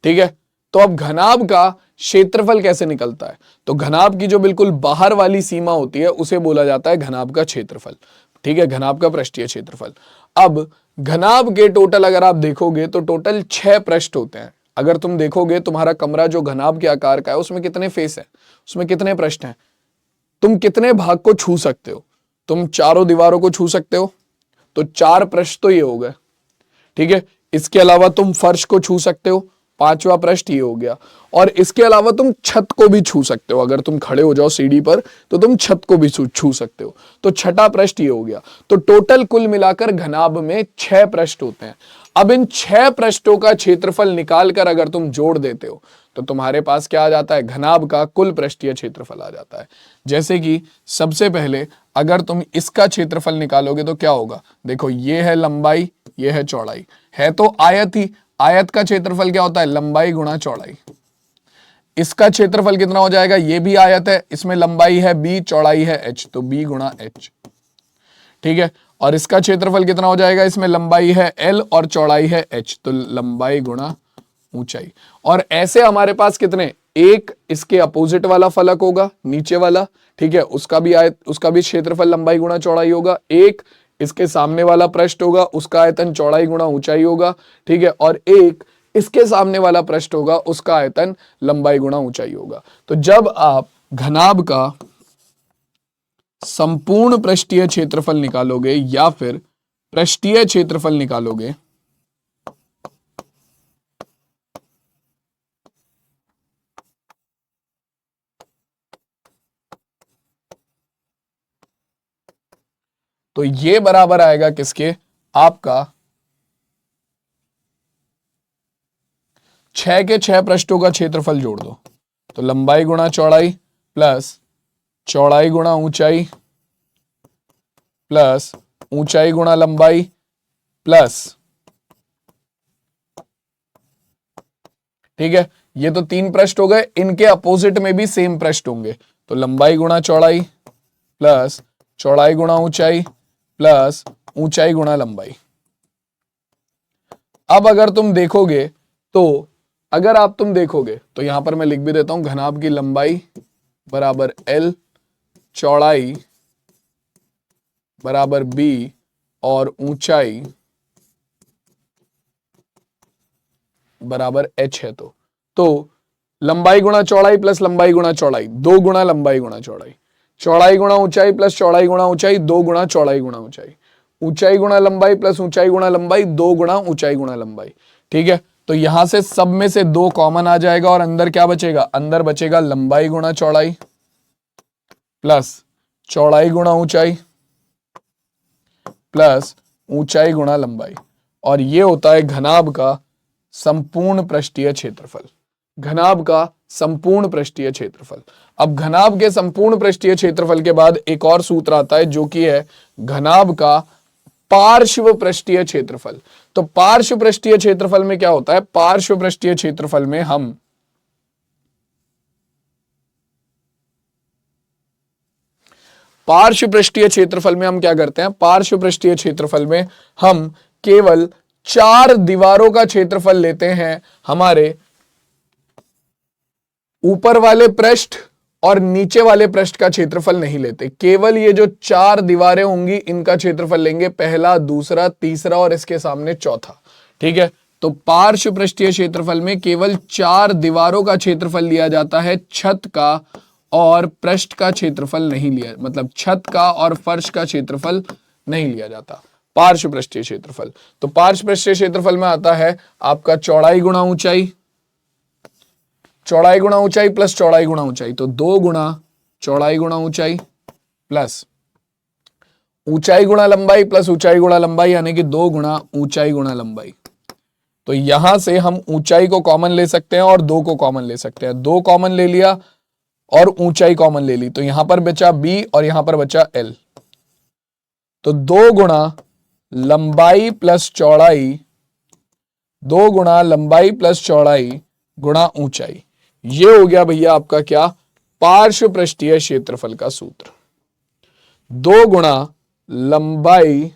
ठीक है, तो अब घनाभ का क्षेत्रफल कैसे निकलता है, तो घनाभ की जो बिल्कुल बाहर वाली सीमा होती है उसे बोला जाता है घनाभ का क्षेत्रफल। ठीक है, घनाभ का पृष्ठीय क्षेत्रफल। अब घनाभ के टोटल अगर आप देखोगे तो टोटल 6 पृष्ठ होते हैं। अगर तुम देखोगे तुम्हारा कमरा जो घनाभ के आकार का है उसमें कितने फेस है, उसमें कितने पृष्ठ हैं, तुम कितने भाग को छू सकते हो, तुम चारों दीवारों को छू सकते हो, तो 4 पृष्ठ तो ये हो गए। ठीक है, इसके अलावा तुम फर्श को छू सकते हो, 5वां पृष्ठ ये हो गया, और इसके अलावा तुम छत को भी छू सकते हो। अगर तुम खड़े हो जाओ सीढ़ी पर तो तुम छत को भी छू सकते हो, तो 6वां पृष्ठ ये हो गया। तो टोटल कुल मिलाकर घनाभ में 6 पृष्ठ होते हैं। अब इन 6 पृष्ठों का क्षेत्रफल निकालकर अगर तुम जोड़ देते हो तो तुम्हारे पास क्या आ जाता है, घनाभ का कुल पृष्ठीय क्षेत्रफल आ जाता है। जैसे कि सबसे पहले अगर तुम इसका क्षेत्रफल निकालोगे तो क्या होगा, देखो ये है लंबाई, ये है चौड़ाई, है तो आयत ही, आयत का क्षेत्रफल क्या होता है, लंबाई गुणा चौड़ाई। इसका क्षेत्रफल कितना हो जाएगा, ये भी आयत है, इसमें लंबाई है b, चौड़ाई है h, तो b गुणा h। ठीक है, और इसका क्षेत्रफल कितना हो जाएगा, इसमें लंबाई है l और चौड़ाई है h, तो लंबाई गुणा ऊंचाई। और ऐसे हमारे पास कितने, एक इसके अपोजिट वाला फलक होगा नीचे वाला, ठीक है, उसका भी आयत, उसका भी क्षेत्रफल लंबाई गुणा चौड़ाई होगा। एक इसके सामने वाला पृष्ठ होगा, उसका आयतन चौड़ाई गुणा ऊंचाई होगा। ठीक है, और एक इसके सामने वाला पृष्ठ होगा, उसका आयतन लंबाई गुणा ऊंचाई होगा। तो जब आप घनाभ का संपूर्ण पृष्ठीय क्षेत्रफल निकालोगे या फिर पृष्ठीय क्षेत्रफल निकालोगे तो ये बराबर आएगा किसके, आपका 6 के 6 पृष्ठों का क्षेत्रफल जोड़ दो, तो लंबाई गुणा चौड़ाई प्लस चौड़ाई गुणा ऊंचाई प्लस ऊंचाई गुणा लंबाई प्लस, ठीक है, ये तो 3 पृष्ठ हो गए, इनके अपोजिट में भी सेम पृष्ठ होंगे, तो लंबाई गुणा चौड़ाई प्लस चौड़ाई गुणा ऊंचाई प्लस ऊंचाई गुणा लंबाई। अब अगर तुम देखोगे तो यहां पर मैं लिख भी देता हूं, घनाभ की लंबाई बराबर L, चौड़ाई बराबर B और ऊंचाई बराबर H है। तो लंबाई गुणा चौड़ाई प्लस लंबाई गुणा चौड़ाई 2 गुणा लंबाई गुणा चौड़ाई, चौड़ाई गुणा ऊंचाई प्लस चौड़ाई गुणा ऊंचाई 2 गुणा चौड़ाई गुणा ऊंचाई, ऊंचाई गुणा लंबाई प्लस ऊंचाई गुणा लंबाई, 2 गुणा ऊंचाई गुणा लंबाई। ठीक है, तो यहां से सब में से 2 कॉमन आ जाएगा और अंदर क्या बचेगा, अंदर बचेगा लंबाई गुणा चौड़ाई प्लस चौड़ाई गुणा ऊंचाई प्लस ऊंचाई गुणा लंबाई, और ये होता है घनाभ का संपूर्ण पृष्ठीय क्षेत्रफल। घनाभ का संपूर्ण पृष्ठीय क्षेत्रफल। अब घनाभ के संपूर्ण पृष्ठीय क्षेत्रफल के बाद एक और सूत्र आता है जो कि है घनाभ का पार्श्व पृष्ठीय क्षेत्रफल। तो पार्श्व पृष्ठीय क्षेत्रफल में क्या होता है, पार्श्व पृष्ठीय क्षेत्रफल में हम पार्श्व पृष्ठीय क्षेत्रफल में हम क्या करते हैं, पार्श्व पृष्ठीय क्षेत्रफल में हम केवल 4 दीवारों का क्षेत्रफल लेते हैं, हमारे ऊपर वाले पृष्ठ और नीचे वाले पृष्ठ का क्षेत्रफल नहीं लेते। केवल ये जो 4 दीवारें होंगी इनका क्षेत्रफल लेंगे, पहला, दूसरा, तीसरा और इसके सामने चौथा। ठीक है, तो पार्श्व पृष्ठीय क्षेत्रफल में केवल 4 दीवारों का क्षेत्रफल लिया जाता है, छत का और पृष्ठ का क्षेत्रफल नहीं लिया, मतलब छत का और फर्श का क्षेत्रफल नहीं लिया जाता पार्श्व पृष्ठीय क्षेत्रफल। तो पार्श्व पृष्ठीय क्षेत्रफल में आता है आपका चौड़ाई गुणा ऊंचाई, चौड़ाई गुणा ऊंचाई प्लस चौड़ाई गुणा ऊंचाई, तो 2 गुणा चौड़ाई गुणा ऊंचाई प्लस ऊंचाई गुणा लंबाई प्लस ऊंचाई गुणा लंबाई, यानी कि 2 गुणा ऊंचाई गुणा लंबाई। तो यहां से हम ऊंचाई को कॉमन ले सकते हैं और 2 को कॉमन ले सकते हैं। 2 कॉमन ले लिया और ऊंचाई कॉमन ले ली, तो यहां पर बचा b और यहां पर बचा l। तो 2 गुणा लंबाई प्लस चौड़ाई, 2 गुणा लंबाई प्लस चौड़ाई गुणा ऊंचाई, ये हो गया भैया आपका क्या, पार्श्व पृष्ठीय क्षेत्रफल का सूत्र। 2 गुणा लंबाई,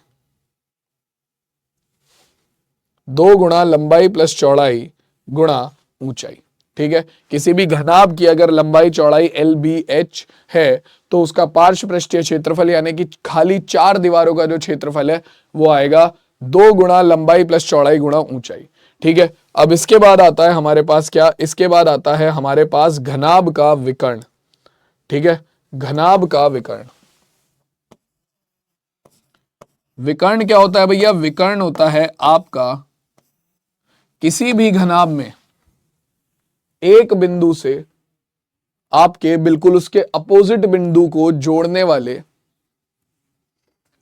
2 गुणा लंबाई प्लस चौड़ाई गुणा ऊंचाई। ठीक है, किसी भी घनाभ की अगर लंबाई चौड़ाई एल बी एच है तो उसका पार्श्व पृष्ठीय क्षेत्रफल यानी कि खाली 4 दीवारों का जो क्षेत्रफल है वो आएगा 2 गुणा लंबाई प्लस चौड़ाई गुणा ऊंचाई। ठीक है, अब इसके बाद आता है हमारे पास क्या, इसके बाद आता है हमारे पास घनाभ का विकर्ण। ठीक है, घनाभ का विकर्ण। विकर्ण क्या होता है भैया, विकर्ण होता है आपका किसी भी घनाभ में एक बिंदु से आपके बिल्कुल उसके अपोजिट बिंदु को जोड़ने वाले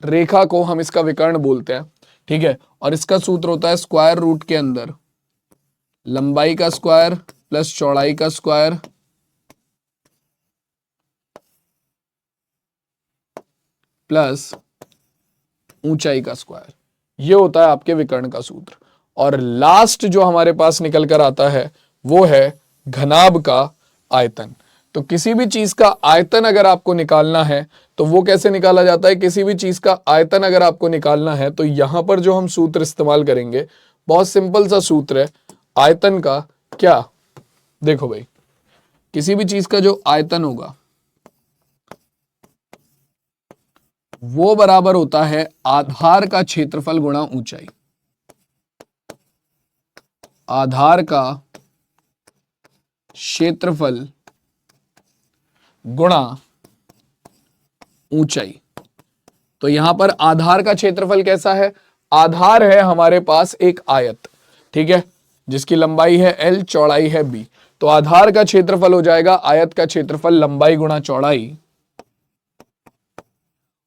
रेखा को हम इसका विकर्ण बोलते हैं। ठीक है, और इसका सूत्र होता है स्क्वायर रूट के अंदर लंबाई का स्क्वायर प्लस चौड़ाई का स्क्वायर प्लस ऊंचाई का स्क्वायर, ये होता है आपके विकर्ण का सूत्र। और लास्ट जो हमारे पास निकल कर आता है वो है घनाभ का आयतन। तो किसी भी चीज का आयतन अगर आपको निकालना है तो वो कैसे निकाला जाता है, किसी भी चीज का आयतन अगर आपको निकालना है तो यहां पर जो हम सूत्र इस्तेमाल करेंगे बहुत सिंपल सा सूत्र है आयतन का। क्या, देखो भाई, किसी भी चीज का जो आयतन होगा वो बराबर होता है आधार का क्षेत्रफल गुणा ऊंचाई। आधार का क्षेत्रफल गुणा ऊंचाई। तो यहां पर आधार का क्षेत्रफल कैसा है, आधार है हमारे पास एक आयत, ठीक है, जिसकी लंबाई है l, चौड़ाई है b। तो आधार का क्षेत्रफल हो जाएगा आयत का क्षेत्रफल लंबाई गुणा चौड़ाई,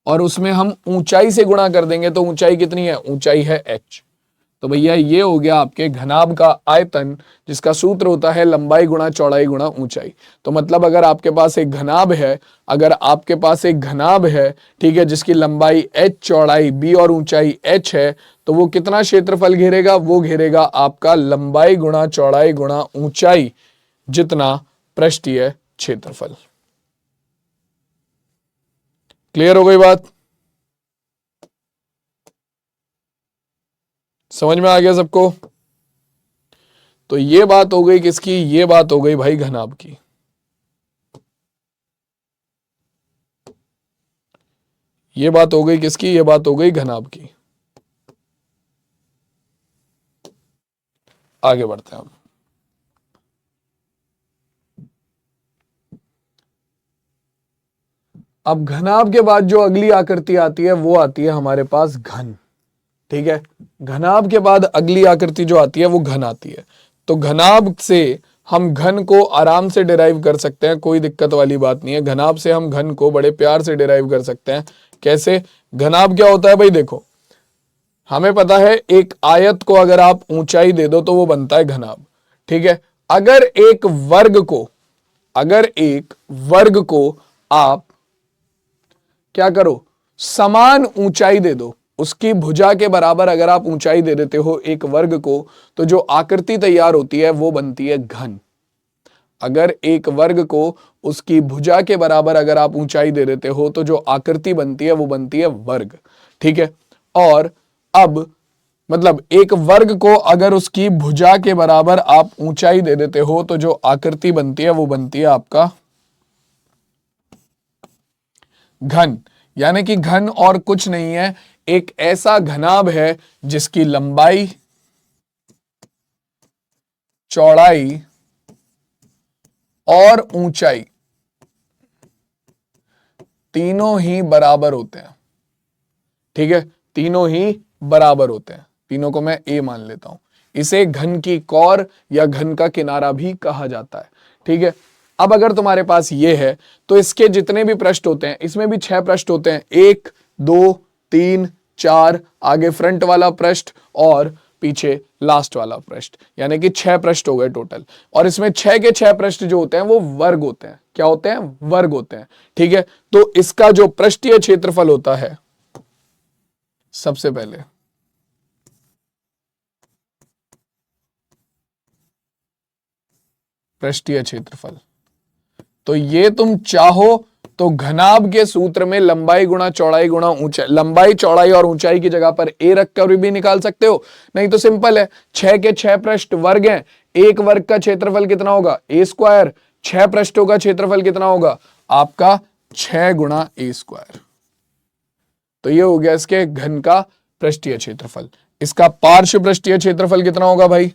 और उसमें हम ऊंचाई से गुणा कर देंगे तो ऊंचाई कितनी है, ऊंचाई है h। तो भैया ये हो गया आपके घनाभ का आयतन, जिसका सूत्र होता है लंबाई गुणा चौड़ाई गुणा ऊंचाई। तो मतलब अगर आपके पास एक घनाभ है, अगर आपके पास एक घनाभ है, ठीक है, जिसकी लंबाई h, चौड़ाई b और ऊंचाई h है, तो वो कितना क्षेत्रफल घेरेगा, वो घेरेगा आपका लंबाई गुणा चौड़ाई गुणा ऊंचाई जितना पृष्ठीय क्षेत्रफल। क्लियर हो गई बात, समझ में आ गया सबको। तो ये बात हो गई किसकी, ये बात हो गई भाई घनाभ की। ये बात हो गई किसकी, ये बात हो गई घनाभ की। आगे बढ़ते हैं हम। अब घनाभ के बाद जो अगली आकृति आती है वो आती है हमारे पास घन। ठीक है, घनाभ के बाद अगली आकृति जो आती है वो घन आती है। तो घनाभ से हम घन को आराम से डिराइव कर सकते हैं, कोई दिक्कत वाली बात नहीं है। घनाभ से हम घन को बड़े प्यार से डिराइव कर सकते हैं। कैसे? घनाभ क्या होता है भाई? देखो, हमें पता है एक आयत को अगर आप ऊंचाई दे दो तो वो बनता है घनाभ। ठीक है, अगर एक वर्ग को आप क्या करो, समान ऊंचाई दे दो, उसकी भुजा के बराबर अगर आप ऊंचाई दे देते हो एक वर्ग को, तो जो आकृति तैयार होती है वो बनती है घन। अगर एक वर्ग को उसकी भुजा के बराबर अगर आप ऊंचाई दे देते हो तो जो आकृति बनती है वो बनती है वर्ग। ठीक है, और अब मतलब एक वर्ग को अगर उसकी भुजा के बराबर आप ऊंचाई दे देते हो तो जो आकृति बनती है वो बनती है आपका घन। यानी कि घन और कुछ नहीं है, एक ऐसा घनाभ है जिसकी लंबाई, चौड़ाई और ऊंचाई तीनों ही बराबर होते हैं। ठीक है, तीनों ही बराबर होते हैं। तीनों को मैं ए मान लेता हूं। इसे घन की कौर या घन का किनारा भी कहा जाता है। ठीक है, अब अगर तुम्हारे पास ये है तो इसके जितने भी पृष्ठ होते हैं, इसमें भी 6 पृष्ठ होते हैं, 1 2 3 4, आगे फ्रंट वाला पृष्ठ और पीछे लास्ट वाला पृष्ठ, यानी कि 6 पृष्ठ हो गए टोटल। और इसमें 6 के 6 पृष्ठ जो होते हैं वो वर्ग होते हैं। क्या होते हैं? वर्ग होते हैं। ठीक है, तो इसका जो पृष्ठीय क्षेत्रफल होता है, सबसे पहले पृष्ठीय क्षेत्रफल, तो ये तुम चाहो तो घनाभ के सूत्र में लंबाई गुणा चौड़ाई गुणा ऊंचाई, लंबाई चौड़ाई और ऊंचाई की जगह पर ए रखकर भी निकाल सकते हो। नहीं तो सिंपल है, 6 के 6 पृष्ठ वर्ग हैं, एक वर्ग का क्षेत्रफल कितना होगा? ए स्क्वायर। 6 पृष्ठों का क्षेत्रफल कितना होगा? आपका 6 गुणा ए स्क्वायर। तो ये हो गया इसके घन का पृष्ठीय क्षेत्रफल। इसका पार्श्व पृष्ठीय क्षेत्रफल कितना होगा भाई?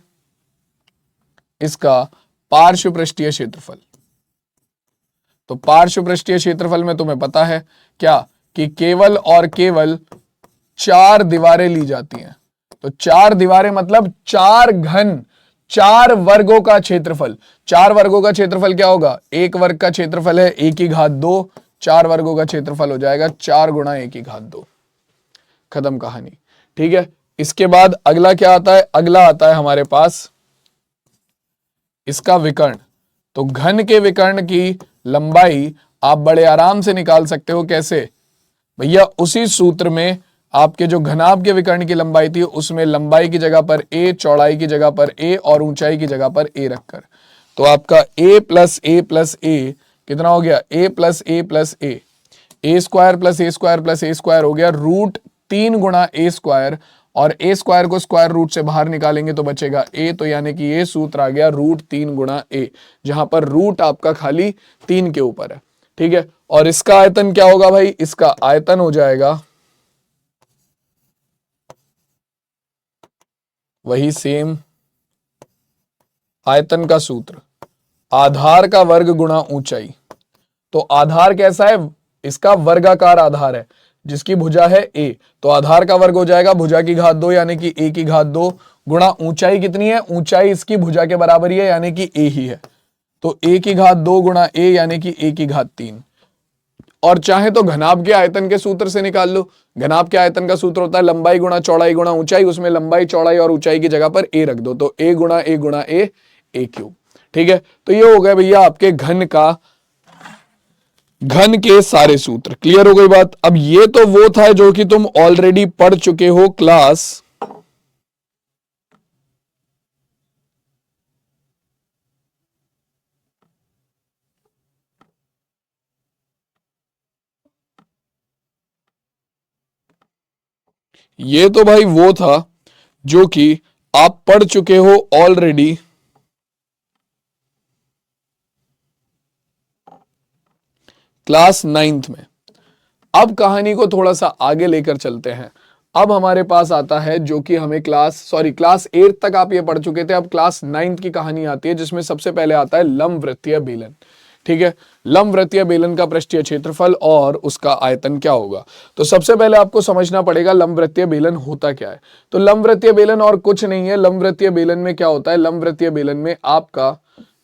इसका पार्श्व पृष्ठीय क्षेत्रफल, तो पार्श्व पृष्ठीय क्षेत्रफल में तुम्हें पता है क्या कि केवल और केवल 4 दीवारें ली जाती हैं। तो 4 दीवारें मतलब 4 घन, 4 वर्गों का क्षेत्रफल। 4 वर्गों का क्षेत्रफल क्या होगा? एक वर्ग का क्षेत्रफल है ए की घात 2, 4 वर्गों का क्षेत्रफल हो जाएगा 4 गुणा ए की घात 2। खत्म कहानी। ठीक है, इसके बाद अगला क्या आता है? अगला आता है हमारे पास इसका विकर्ण। तो घन के विकर्ण की लंबाई आप बड़े आराम से निकाल सकते हो। कैसे भैया? उसी सूत्र में आपके जो घनाभ के विकर्ण की लंबाई थी उसमें लंबाई की जगह पर ए, चौड़ाई की जगह पर ए और ऊंचाई की जगह पर ए रखकर, तो आपका ए प्लस ए प्लस ए कितना हो गया? ए प्लस ए प्लस ए स्क्वायर प्लस ए स्क्वायर प्लस ए स्क्वायर हो गया रूट 3 गुणा ए स्क्वायर, और ए स्क्वायर को स्क्वायर रूट से बाहर निकालेंगे तो बचेगा ए, तो यानी कि ये सूत्र आ गया रूट 3 गुणा ए, जहां पर रूट आपका खाली 3 के ऊपर है। ठीक है, और इसका आयतन क्या होगा भाई? इसका आयतन हो जाएगा वही सेम आयतन का सूत्र, आधार का वर्ग गुणा ऊंचाई। तो आधार कैसा है? इसका वर्गाकार आधार है जिसकी भुजा है ए, तो आधार का वर्ग हो जाएगा भुजा की घात 2 यानी कि ए की घात 2 गुणा ऊंचाई कितनी है? ऊंचाई इसकी भुजा के बराबर ही है यानी कि ए ही है, तो ए की घात 2 गुणा ए यानी कि ए की घात 3। और चाहे तो घनाभ के आयतन के सूत्र से निकाल लो। घनाभ के आयतन का सूत्र होता है लंबाई गुणा चौड़ाई गुणा ऊंचाई, उसमें लंबाई चौड़ाई और ऊंचाई की जगह पर ए रख दो, तो ए गुणा ए गुणा ए क्यूब। ठीक है, तो ये हो गया भैया आपके घन के सारे सूत्र। क्लियर हो गई बात? अब ये तो वो था जो कि तुम ऑलरेडी पढ़ चुके हो क्लास ये तो भाई वो था जो कि आप पढ़ चुके हो ऑलरेडी क्लास 9th में। अब कहानी को थोड़ा सा आगे लेकर चलते हैं। अब हमारे पास आता है जो कि हमें क्लास 8 तक आप ये पढ़ चुके थे, अब क्लास 9th की कहानी आती है जिसमें सबसे पहले आता है लंब वृत्तीय बेलन। ठीक है, लंबवृत्तीय बेलन का पृष्ठीय क्षेत्रफल और उसका आयतन क्या होगा। तो सबसे पहले आपको समझना पड़ेगा लंबवृत्तीय बेलन होता क्या है। तो लंबवृत्तीय बेलन और कुछ नहीं है, लंबवृत्तीय बेलन में क्या होता है, लंबवृत्तीय बेलन में आपका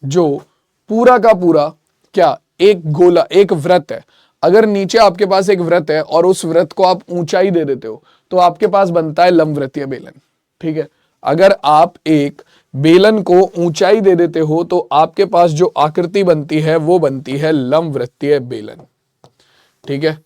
जो पूरा का पूरा क्या एक गोला, एक वृत्त है। अगर नीचे आपके पास एक वृत्त है और उस वृत्त को आप ऊंचाई दे देते हो तो आपके पास बनता है लंबवृत्तीय बेलन। ठीक है, अगर आप एक बेलन को ऊंचाई दे देते हो तो आपके पास जो आकृति बनती है वो बनती है लंबवृत्तीय बेलन। ठीक है,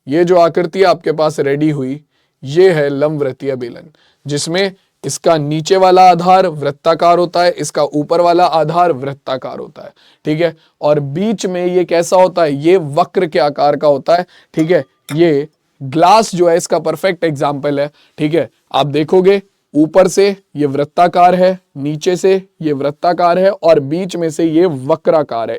ये जो आकृति आपके पास रेडी हुई ये है लंबवृत्तीय बेलन, जिसमें इसका नीचे वाला आधार वृत्ताकार होता है, इसका ऊपर वाला आधार वृत्ताकार होता है। ठीक है, और बीच में ये कैसा होता है, ये वक्र के आकार का होता है। ठीक है, ये ग्लास जो है इसका परफेक्ट एग्जाम्पल है। ठीक है, आप देखोगे ऊपर से ये वृत्ताकार है, नीचे से ये वृत्ताकार है और बीच में से ये वक्राकार है।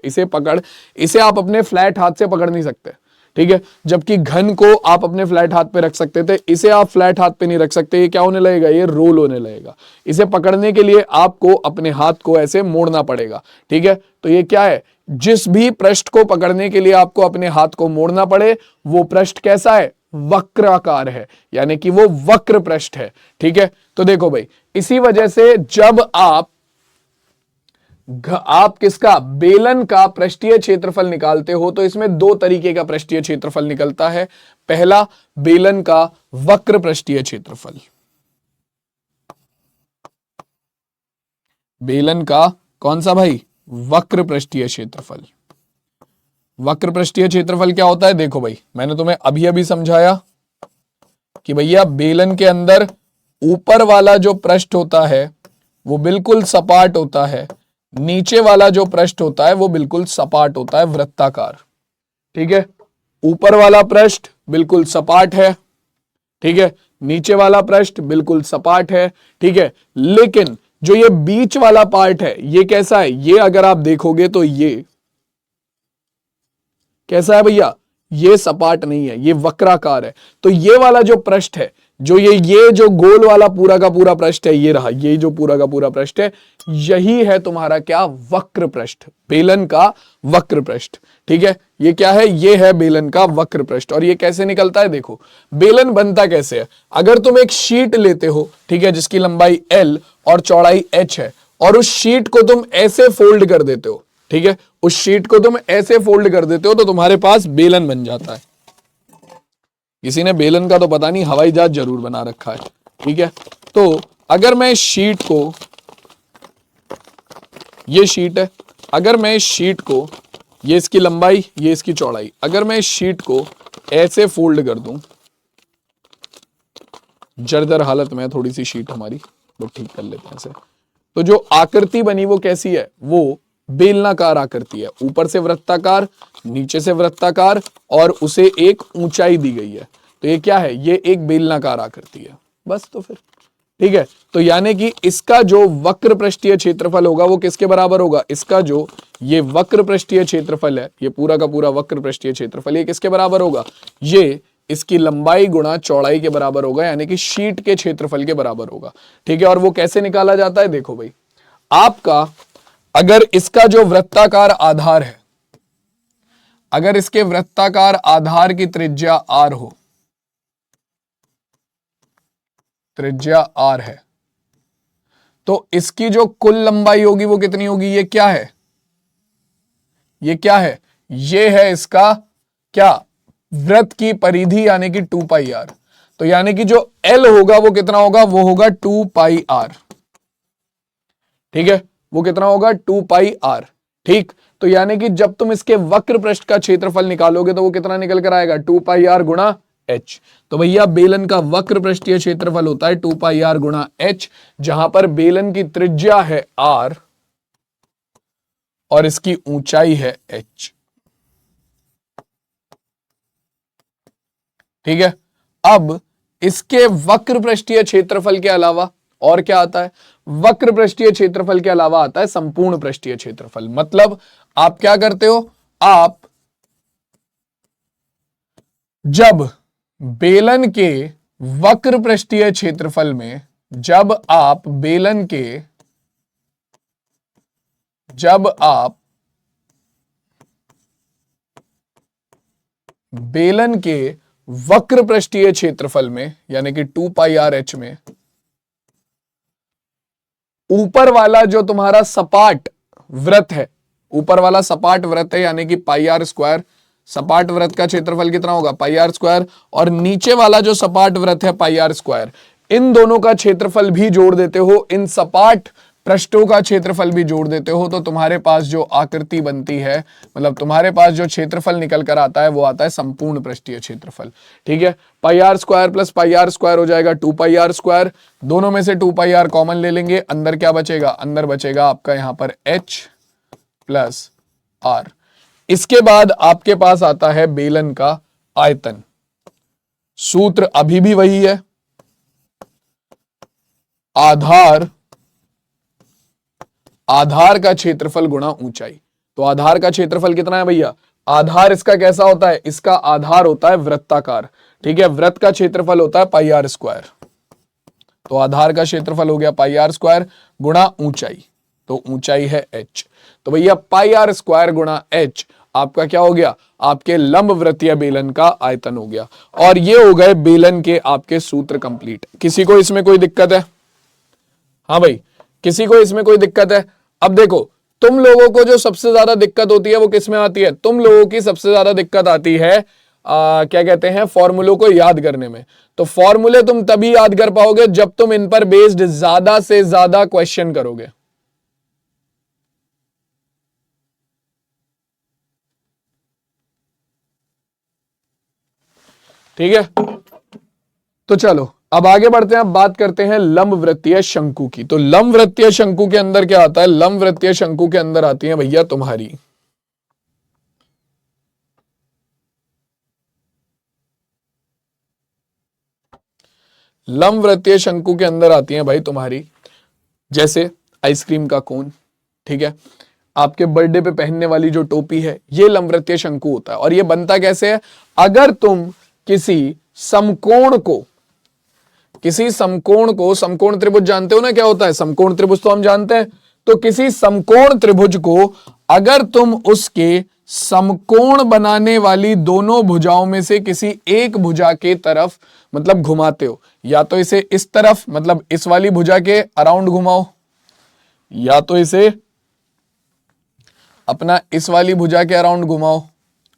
इसे आप अपने फ्लैट हाथ से पकड़ नहीं सकते। ठीक है, जबकि घन को आप अपने फ्लैट हाथ पे रख सकते थे, इसे आप फ्लैट हाथ पे नहीं रख सकते। ये क्या होने लगेगा, ये रोल होने लगेगा। इसे पकड़ने के लिए आपको अपने हाथ को ऐसे मोड़ना पड़ेगा। ठीक है, तो ये क्या है, जिस भी पृष्ठ को पकड़ने के लिए आपको अपने हाथ को मोड़ना पड़े वो पृष्ठ कैसा है, वक्राकार है, यानी कि वो वक्र पृष्ठ है। ठीक है, तो देखो भाई, इसी वजह से जब आप किसका, बेलन का पृष्ठीय क्षेत्रफल निकालते हो तो इसमें दो तरीके का पृष्ठीय क्षेत्रफल निकलता है। पहला, बेलन का वक्र पृष्ठीय क्षेत्रफल। बेलन का कौन सा भाई, वक्र पृष्ठीय क्षेत्रफल। वक्र पृष्ठीय क्षेत्रफल क्या होता है, देखो भाई मैंने तुम्हें अभी अभी समझाया कि भैया बेलन के अंदर ऊपर वाला जो पृष्ठ होता है वो बिल्कुल सपाट होता है, नीचे वाला जो पृष्ठ होता है वो बिल्कुल सपाट होता है, वृत्ताकार। ठीक है, ऊपर वाला पृष्ठ बिल्कुल सपाट है। ठीक है, नीचे वाला पृष्ठ बिल्कुल सपाट है। ठीक है, लेकिन जो ये बीच वाला पार्ट है ये कैसा है, ये अगर आप देखोगे तो ये कैसा है भैया, ये सपाट नहीं है, ये वक्राकार है। तो ये वाला जो पृष्ठ है, जो ये जो गोल वाला पूरा का पूरा पृष्ठ है, ये रहा, ये जो पूरा का पूरा पृष्ठ है, यही है तुम्हारा क्या, वक्र पृष्ठ, बेलन का वक्र पृष्ठ। ठीक है, ये क्या है, ये है बेलन का वक्र पृष्ठ। और ये कैसे निकलता है, देखो बेलन बनता कैसे है। अगर तुम एक शीट लेते हो, ठीक है, जिसकी लंबाई L और चौड़ाई H है, और उस शीट को तुम ऐसे फोल्ड कर देते हो, ठीक है, उस शीट को तुम ऐसे फोल्ड कर देते हो तो तुम्हारे पास बेलन बन जाता है। किसी ने बेलन का तो पता नहीं हवाई जहाज जरूर बना रखा है। ठीक है, तो अगर मैं शीट को, ये शीट है, अगर मैं शीट को, ये इसकी लंबाई, ये इसकी चौड़ाई, अगर मैं शीट को ऐसे फोल्ड कर दूं, जर्जर हालत में थोड़ी सी शीट हमारी, वो ठीक कर लेते हैं ऐसे, तो जो आकृति बनी वो कैसी है, वो बेलनाकार आकृति है, ऊपर से वृत्ताकार, नीचे से वृत्ताकार और उसे एक ऊंचाई दी गई है। तो ये क्या है, ये एक बेलनाकार आकृति है, बस। तो फिर ठीक है, तो यानी कि इसका जो वक्र पृष्ठीय क्षेत्रफल होगा वो किसके बराबर होगा, इसका जो ये वक्र पृष्ठीय क्षेत्रफल है, ये पूरा का पूरा वक्र पृष्ठीय क्षेत्रफल, ये किसके बराबर होगा, ये इसकी लंबाई गुणा चौड़ाई के बराबर होगा, यानी कि शीट के क्षेत्रफल के बराबर होगा। ठीक है, और वो कैसे निकाला जाता है, देखो भाई, आपका अगर इसका जो वृत्ताकार आधार है, अगर इसके वृत्ताकार आधार की त्रिज्या r हो, त्रिज्या r है, तो इसकी जो कुल लंबाई होगी वो कितनी होगी, ये क्या है, ये क्या है, ये है इसका क्या, वृत्त की परिधि, यानी कि 2 पाई r। तो यानी कि जो L होगा वो कितना होगा, वो होगा 2 पाई r। ठीक है, वो कितना होगा, 2 पाई r। ठीक, तो यानी कि जब तुम इसके वक्र पृष्ठ का क्षेत्रफल निकालोगे तो वो कितना निकल कर आएगा, 2 पाई r गुणा h। तो भैया बेलन का वक्र पृष्ठीय क्षेत्रफल होता है 2 पाई r गुणा h, जहां पर बेलन की त्रिज्या है r और इसकी ऊंचाई है h। ठीक है, अब इसके वक्र पृष्ठीय क्षेत्रफल के अलावा और क्या आता है, वक्र पृष्ठीय क्षेत्रफल के अलावा आता है संपूर्ण पृष्ठीय क्षेत्रफल। मतलब आप क्या करते हो, आप जब बेलन के वक्र पृष्ठीय क्षेत्रफल में, जब आप बेलन के, जब आप बेलन के वक्र पृष्ठीय क्षेत्रफल में यानी कि 2 पाई आर एच में ऊपर वाला जो तुम्हारा सपाट वृत्त है, ऊपर वाला सपाट वृत्त है यानी कि पाई आर स्क्वायर, सपाट वृत्त का क्षेत्रफल कितना होगा पाई आर स्क्वायर, और नीचे वाला जो सपाट वृत्त है पाई आर स्क्वायर, इन दोनों का क्षेत्रफल भी जोड़ देते हो, इन सपाट पृष्ठों का क्षेत्रफल भी जोड़ देते हो, तो तुम्हारे पास जो आकृति बनती है, मतलब तुम्हारे पास जो क्षेत्रफल निकल कर आता है वो आता है संपूर्ण पृष्ठीय क्षेत्रफल। ठीक है, pi R square plus pi R square हो जाएगा 2 पाई आर स्क्वायर, दोनों में से 2 पाई आर कॉमन ले लेंगे, अंदर क्या बचेगा, अंदर बचेगा आपका यहां पर h प्लस आर। इसके बाद आपके पास आता है बेलन का आयतन, सूत्र अभी भी वही है, आधार का क्षेत्रफल गुणा ऊंचाई। तो आधार का क्षेत्रफल कितना है भैया, आधार इसका कैसा होता है, इसका आधार होता है वृत्ताकार। ठीक है, वृत्त का क्षेत्रफल होता है पाई आर स्क्वायर, तो आधार का क्षेत्रफल हो गया पाई आर स्क्वायर गुणा ऊंचाई, तो ऊंचाई है h। तो भैया पाई आर स्क्वायर गुणा h आपका क्या हो गया, आपके लंब वृत्तीय बेलन का आयतन हो गया। और ये हो गए बेलन के आपके सूत्र कंप्लीट। किसी को इसमें कोई दिक्कत है? हाँ भाई, किसी को इसमें कोई दिक्कत है? अब देखो, तुम लोगों को जो सबसे ज्यादा दिक्कत होती है वो किसमें आती है, तुम लोगों की सबसे ज्यादा दिक्कत आती है क्या कहते हैं, फॉर्मूलों को याद करने में। तो फॉर्मूले तुम तभी याद कर पाओगे जब तुम इन पर बेस्ड ज्यादा से ज्यादा क्वेश्चन करोगे। ठीक है, तो चलो अब आगे बढ़ते हैं, अब बात करते हैं लंब वृत्तीय शंकु की। तो लंब वृत्तीय शंकु के अंदर क्या आता है, लंब वृत्तीय शंकु के अंदर आती है भैया तुम्हारी लंब वृत्तीय शंकु के अंदर आती है भाई तुम्हारी जैसे आइसक्रीम का कोन। ठीक है, आपके बर्थडे पे पहनने वाली जो टोपी है, ये लंब वृत्तीय शंकु होता है। और ये बनता कैसे है, अगर तुम किसी समकोण को समकोण त्रिभुज जानते हो ना, क्या होता है समकोण त्रिभुज, तो हम जानते हैं। तो किसी समकोण त्रिभुज को अगर तुम उसके समकोण बनाने वाली दोनों भुजाओं में से किसी एक भुजा के तरफ मतलब घुमाते हो, या तो इसे इस तरफ मतलब इस वाली भुजा के अराउंड घुमाओ, या तो इसे अपना इस वाली भुजा के अराउंड घुमाओ।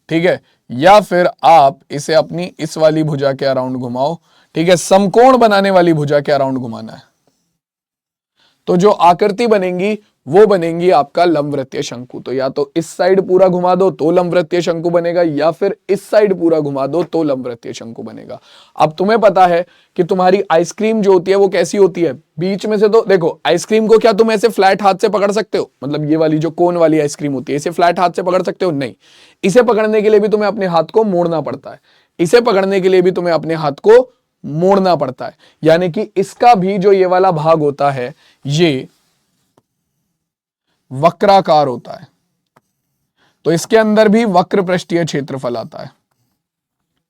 ठीक है, या फिर आप इसे अपनी इस वाली भुजा के अराउंड घुमाओ। ठीक है, समकोण बनाने वाली भुजा के अराउंड घुमाना है, तो जो आकृति बनेगी वो बनेगी आपका लंबवृत्तीय शंकु। तो या तो इस साइड पूरा घुमा दो तो लंबवृत्तीय शंकु बनेगा, या फिर इस साइड पूरा घुमा दो तो लंबवृत्तीय शंकु बनेगा। अब तुम्हें पता है कि तुम्हारी आइसक्रीम जो होती है वो कैसी होती है, बीच में से, तो देखो आइसक्रीम को क्या तुम ऐसे फ्लैट हाथ से पकड़ सकते हो, मतलब ये वाली जो कोन वाली आइसक्रीम होती है इसे फ्लैट हाथ से पकड़ सकते हो? नहीं, इसे पकड़ने के लिए भी तुम्हें अपने हाथ को मोड़ना पड़ता है, इसे पकड़ने के लिए भी तुम्हें अपने हाथ को मोड़ना पड़ता है। यानी कि इसका भी जो ये वाला भाग होता है ये वक्राकार होता है, तो इसके अंदर भी वक्र पृष्ठीय क्षेत्रफल आता है।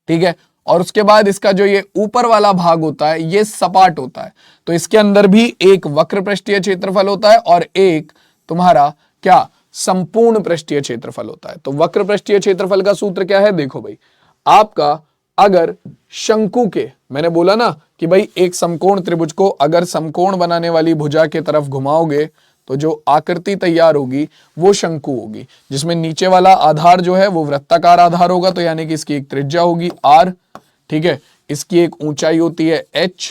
ठीक है, और उसके बाद इसका जो ये ऊपर वाला भाग होता है ये सपाट होता है, तो इसके अंदर भी एक वक्र पृष्ठीय क्षेत्रफल होता है और एक तुम्हारा क्या संपूर्ण पृष्ठीय क्षेत्रफल होता है। तो वक्र पृष्ठीय क्षेत्रफल का सूत्र क्या है, देखो भाई, आपका अगर शंकु के, मैंने बोला ना कि भाई एक समकोण त्रिभुज को अगर समकोण बनाने वाली भुजा के तरफ घुमाओगे तो जो आकृति तैयार होगी वो शंकु होगी, जिसमें नीचे वाला आधार जो है वो वृत्ताकार आधार होगा, तो यानी कि इसकी एक त्रिज्या होगी r। ठीक है, इसकी एक ऊंचाई होती है h,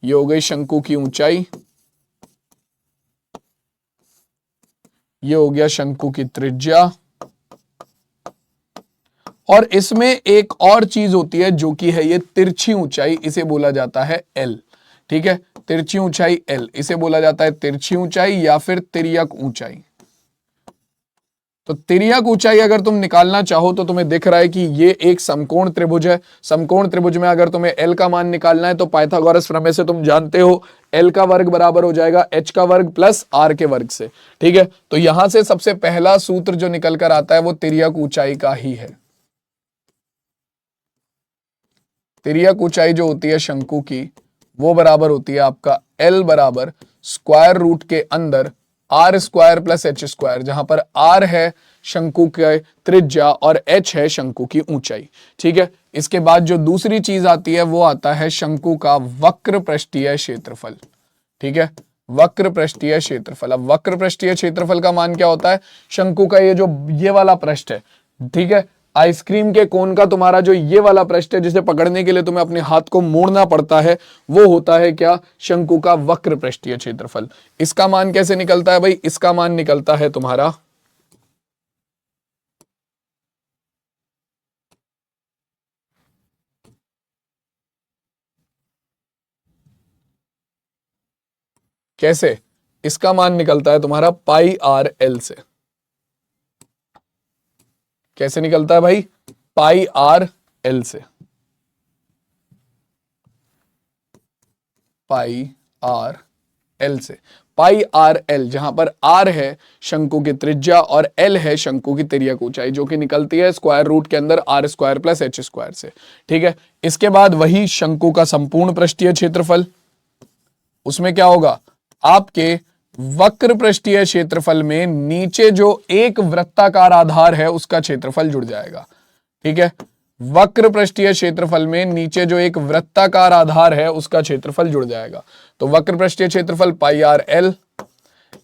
ये हो गई शंकु की ऊंचाई, ये हो गया शंकु की त्रिज्या, और इसमें एक और चीज होती है जो कि है ये तिरछी ऊंचाई, इसे बोला जाता है L। ठीक है, तिरछी ऊंचाई L, इसे बोला जाता है तिरछी ऊंचाई या फिर तिर्यक ऊंचाई। तो तिर्यक ऊंचाई अगर तुम निकालना चाहो तो तुम्हें दिख रहा है कि ये एक समकोण त्रिभुज है, समकोण त्रिभुज में अगर तुम्हें L का मान निकालना है तो पाइथागोरस प्रमेय से तुम जानते हो L का वर्ग बराबर हो जाएगा h का वर्ग प्लस r के वर्ग से। ठीक है, तो यहां से सबसे पहला सूत्र जो निकल कर आता है वो तिर्यक ऊंचाई का ही है। तिर्यक ऊंचाई जो होती है शंकु की वो बराबर होती है आपका L बराबर स्क्वायर रूट के अंदर r square plus h square, जहां पर r है शंकु का त्रिज्या और h है शंकु की ऊंचाई। ठीक है, इसके बाद जो दूसरी चीज आती है वो आता है शंकु का वक्र पृष्ठीय क्षेत्रफल। ठीक है, वक्र पृष्ठीय क्षेत्रफल। अब वक्र पृष्ठीय क्षेत्रफल का मान क्या होता है? शंकु का ये वाला पृष्ठ है, ठीक है, आइसक्रीम के कोन का तुम्हारा जो ये वाला पृष्ठ है जिसे पकड़ने के लिए तुम्हें अपने हाथ को मोड़ना पड़ता है, वो होता है क्या? शंकु का वक्र पृष्ठीय क्षेत्रफल। इसका मान कैसे निकलता है भाई? इसका मान निकलता है तुम्हारा कैसे? इसका मान निकलता है तुम्हारा पाई आर एल से। कैसे निकलता है भाई? पाई आर एल से। पाई आर एल से। पाई आर एल, जहां पर आर है शंकु की त्रिज्या और एल है शंकु की तिर्यक ऊंचाई, जो कि निकलती है स्क्वायर रूट के अंदर R square plus H square से। ठीक है, इसके बाद वही शंकु का संपूर्ण पृष्ठीय क्षेत्रफल, उसमें क्या होगा? आपके वक्र पृष्ठीय क्षेत्रफल में नीचे जो एक वृत्ताकार आधार है उसका क्षेत्रफल जुड़ जाएगा। ठीक है, वक्र पृष्ठीय क्षेत्रफल में नीचे जो एक वृत्ताकार आधार है उसका क्षेत्रफल जुड़ जाएगा। तो वक्र पृष्ठीय क्षेत्रफल पाई आर एल,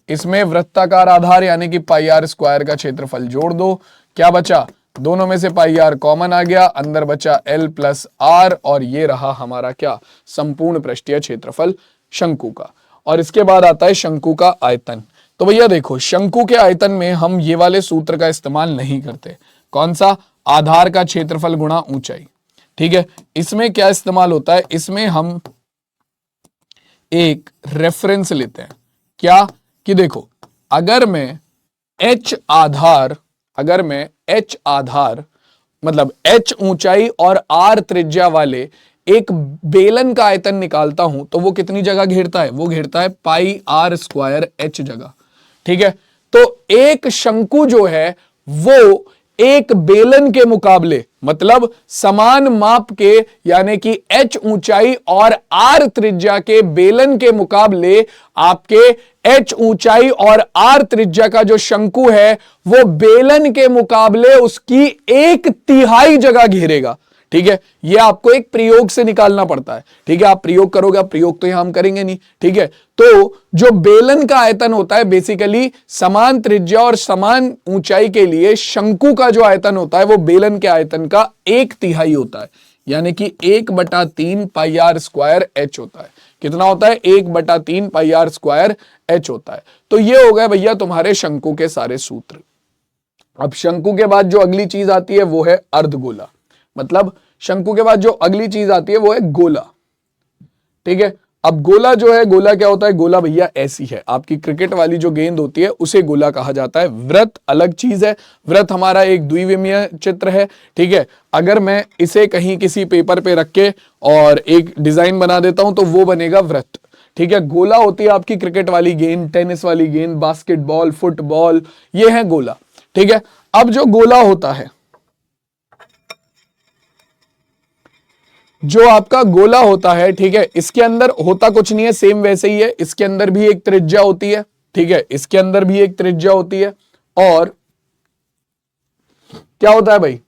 इसमें वृत्ताकार आधार यानी कि पाई आर स्क्वायर का क्षेत्रफल जोड़ दो। क्या बचा? दोनों में से पाई आर कॉमन आ गया, अंदर बचा एल प्लस आर, और ये रहा हमारा क्या? संपूर्ण पृष्ठीय क्षेत्रफल शंकु का। और इसके बाद आता है शंकु का आयतन। तो भैया देखो, शंकु के आयतन में हम ये वाले सूत्र का इस्तेमाल नहीं करते। कौन सा? आधार का क्षेत्रफल गुणा ऊंचाई। ठीक है, इसमें क्या इस्तेमाल होता है? इसमें हम एक रेफरेंस लेते हैं। क्या? कि देखो, अगर मैं h आधार मतलब h ऊंचाई और r त्रिज्या वाले एक बेलन का आयतन निकालता हूं तो वो कितनी जगह घेरता है? वो घेरता है पाई आर स्क्वायर h जगह। ठीक है, तो एक शंकु जो है वो एक बेलन के मुकाबले, मतलब समान माप के यानी कि h ऊंचाई और r त्रिज्या के बेलन के मुकाबले आपके h ऊंचाई और r त्रिज्या का जो शंकु है वो बेलन के मुकाबले उसकी 1/3 जगह घेरेगा। ठीक है, ये आपको एक प्रयोग से निकालना पड़ता है। ठीक है, आप प्रयोग करोगे, प्रयोग तो यहां हम करेंगे नहीं। ठीक है, तो जो बेलन का आयतन होता है बेसिकली समान त्रिज्या और समान ऊंचाई के लिए शंकु का जो आयतन होता है वो बेलन के आयतन का 1/3 होता है, यानी कि 1/3 पाई आर स्क्वायर एच होता है। कितना होता है? 1/3 पाई आर स्क्वायर एच होता है। तो ये हो गए भैया तुम्हारे शंकु के सारे सूत्र। अब शंकु के बाद जो अगली चीज आती है वो है अर्धगोला। मतलब शंकु के बाद जो अगली चीज आती है वो है गोला। ठीक है, अब गोला जो है, गोला क्या होता है? गोला भैया ऐसी है, आपकी क्रिकेट वाली जो गेंद होती है उसे गोला कहा जाता है। वृत्त अलग चीज है, वृत्त हमारा एक द्विविमीय चित्र है। ठीक है, अगर मैं इसे कहीं किसी पेपर पे रख के और एक डिजाइन बना देता हूं तो वो बनेगा वृत्त। ठीक है, गोला होती है आपकी क्रिकेट वाली गेंद, टेनिस वाली गेंद, बास्केटबॉल, फुटबॉल, ये है गोला। ठीक है, अब जो गोला होता है, जो आपका गोला होता है, ठीक है, इसके अंदर होता कुछ नहीं है, सेम वैसे ही है। इसके अंदर भी एक त्रिज्या होती है। ठीक है, इसके अंदर भी एक त्रिज्या होती है, और क्या होता है भाई?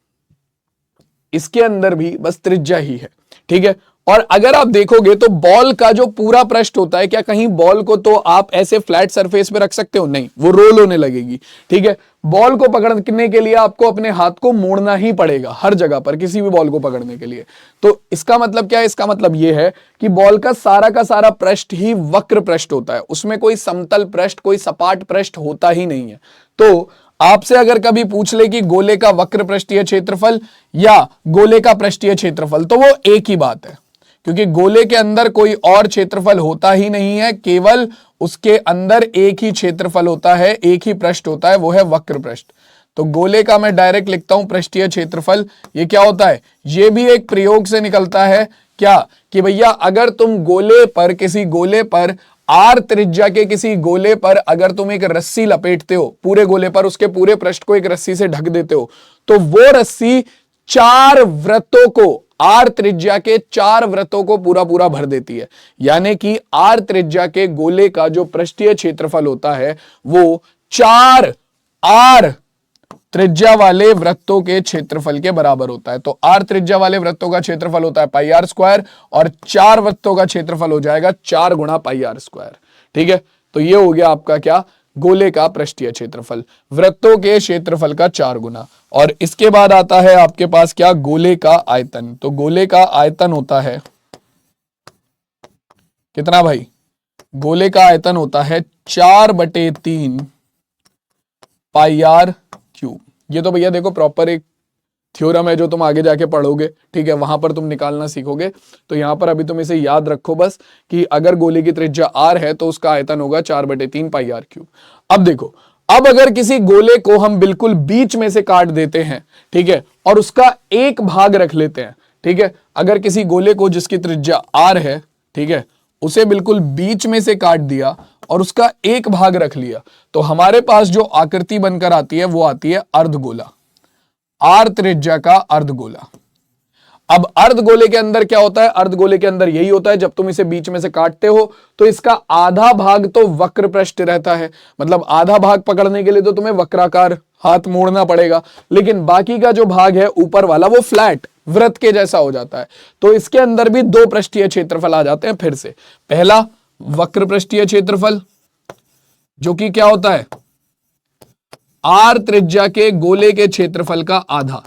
इसके अंदर भी बस त्रिज्या ही है। ठीक है, और अगर आप देखोगे तो बॉल का जो पूरा पृष्ठ होता है, क्या कहीं बॉल को तो आप ऐसे फ्लैट सरफेस पे रख सकते हो? नहीं, वो रोल होने लगेगी। ठीक है, बॉल को पकड़ने के लिए आपको अपने हाथ को मोड़ना ही पड़ेगा हर जगह पर, किसी भी बॉल को पकड़ने के लिए। तो इसका मतलब क्या है? इसका मतलब यह है कि बॉल का सारा पृष्ठ ही वक्र पृष्ठ होता है, उसमें कोई समतल पृष्ठ, कोई सपाट पृष्ठ होता ही नहीं है। तो आपसे अगर कभी पूछ ले कि गोले का वक्र पृष्ठीय क्षेत्रफल या गोले का पृष्ठीय क्षेत्रफल, तो वो एक ही बात है, क्योंकि गोले के अंदर कोई और क्षेत्रफल होता ही नहीं है, केवल उसके अंदर एक ही क्षेत्रफल होता है, एक ही पृष्ठ होता है, वो है वक्र पृष्ठ। तो गोले का मैं डायरेक्ट लिखता हूं पृष्ठीय क्षेत्रफल। ये क्या होता है? ये भी एक प्रयोग से निकलता है। क्या? कि भैया अगर तुम गोले पर, किसी गोले पर, आर त्रिज्या के किसी गोले पर अगर तुम एक रस्सी लपेटते हो पूरे गोले पर, उसके पूरे पृष्ठ को एक रस्सी से ढक देते हो, तो वो रस्सी 4 वृत्तों को, आर त्रिज्या के 4 वृत्तों को पूरा भर देती है। यानी कि आर त्रिज्या के गोले का जो पृष्ठीय क्षेत्रफल होता है वो 4 आर त्रिज्या वाले वृत्तों के क्षेत्रफल के बराबर होता है। तो r त्रिज्या वाले वृत्तों का क्षेत्रफल होता है पाई r स्क्वायर और 4 वृत्तों का क्षेत्रफल हो जाएगा 4 गुणा पाई r स्क्वायर। ठीक है, तो ये हो गया आपका क्या, गोले का पृष्ठीय क्षेत्रफल, वृत्तों के क्षेत्रफल का 4 गुना। और इसके बाद आता है आपके पास क्या, गोले का आयतन। तो गोले का आयतन होता है कितना भाई, गोले का आयतन होता है 4/3 पाई आर क्यूब। ये तो भैया देखो प्रॉपर एक थ्योरम है जो तुम आगे जाके पढ़ोगे, ठीक है, वहां पर तुम निकालना सीखोगे। तो यहां पर अभी तुम इसे याद रखो बस कि अगर गोले की त्रिज्या आर है तो उसका आयतन होगा 4/3 पाई आर क्यूब। अब देखो, अब अगर किसी गोले को हम बिल्कुल बीच में से काट देते हैं, ठीक है, और उसका एक भाग रख लेते हैं, ठीक है, अगर किसी गोले को जिसकी त्रिज्या आर है, ठीक है, उसे बिल्कुल बीच में से काट दिया और उसका एक भाग रख लिया, तो हमारे पास जो आकृति बनकर आती है वो आती है अर्धगोला, आर त्रिज्या का अर्धगोला। अब अर्धगोले के अंदर क्या होता है, अर्धगोले के अंदर यही होता है, जब तुम इसे बीच में से काटते हो तो इसका आधा भाग तो वक्र पृष्ठ रहता है, मतलब आधा भाग पकड़ने के लिए तो तुम्हें वक्राकार हाथ मोड़ना पड़ेगा, लेकिन बाकी का जो भाग है ऊपर वाला वो फ्लैट वृत्त के जैसा हो जाता है। तो इसके अंदर भी 2 पृष्ठीय क्षेत्रफल आ जाते हैं फिर से। पहला वक्र पृष्ठीय क्षेत्रफल जो कि क्या होता है, आर त्रिज्या के गोले के क्षेत्रफल का आधा।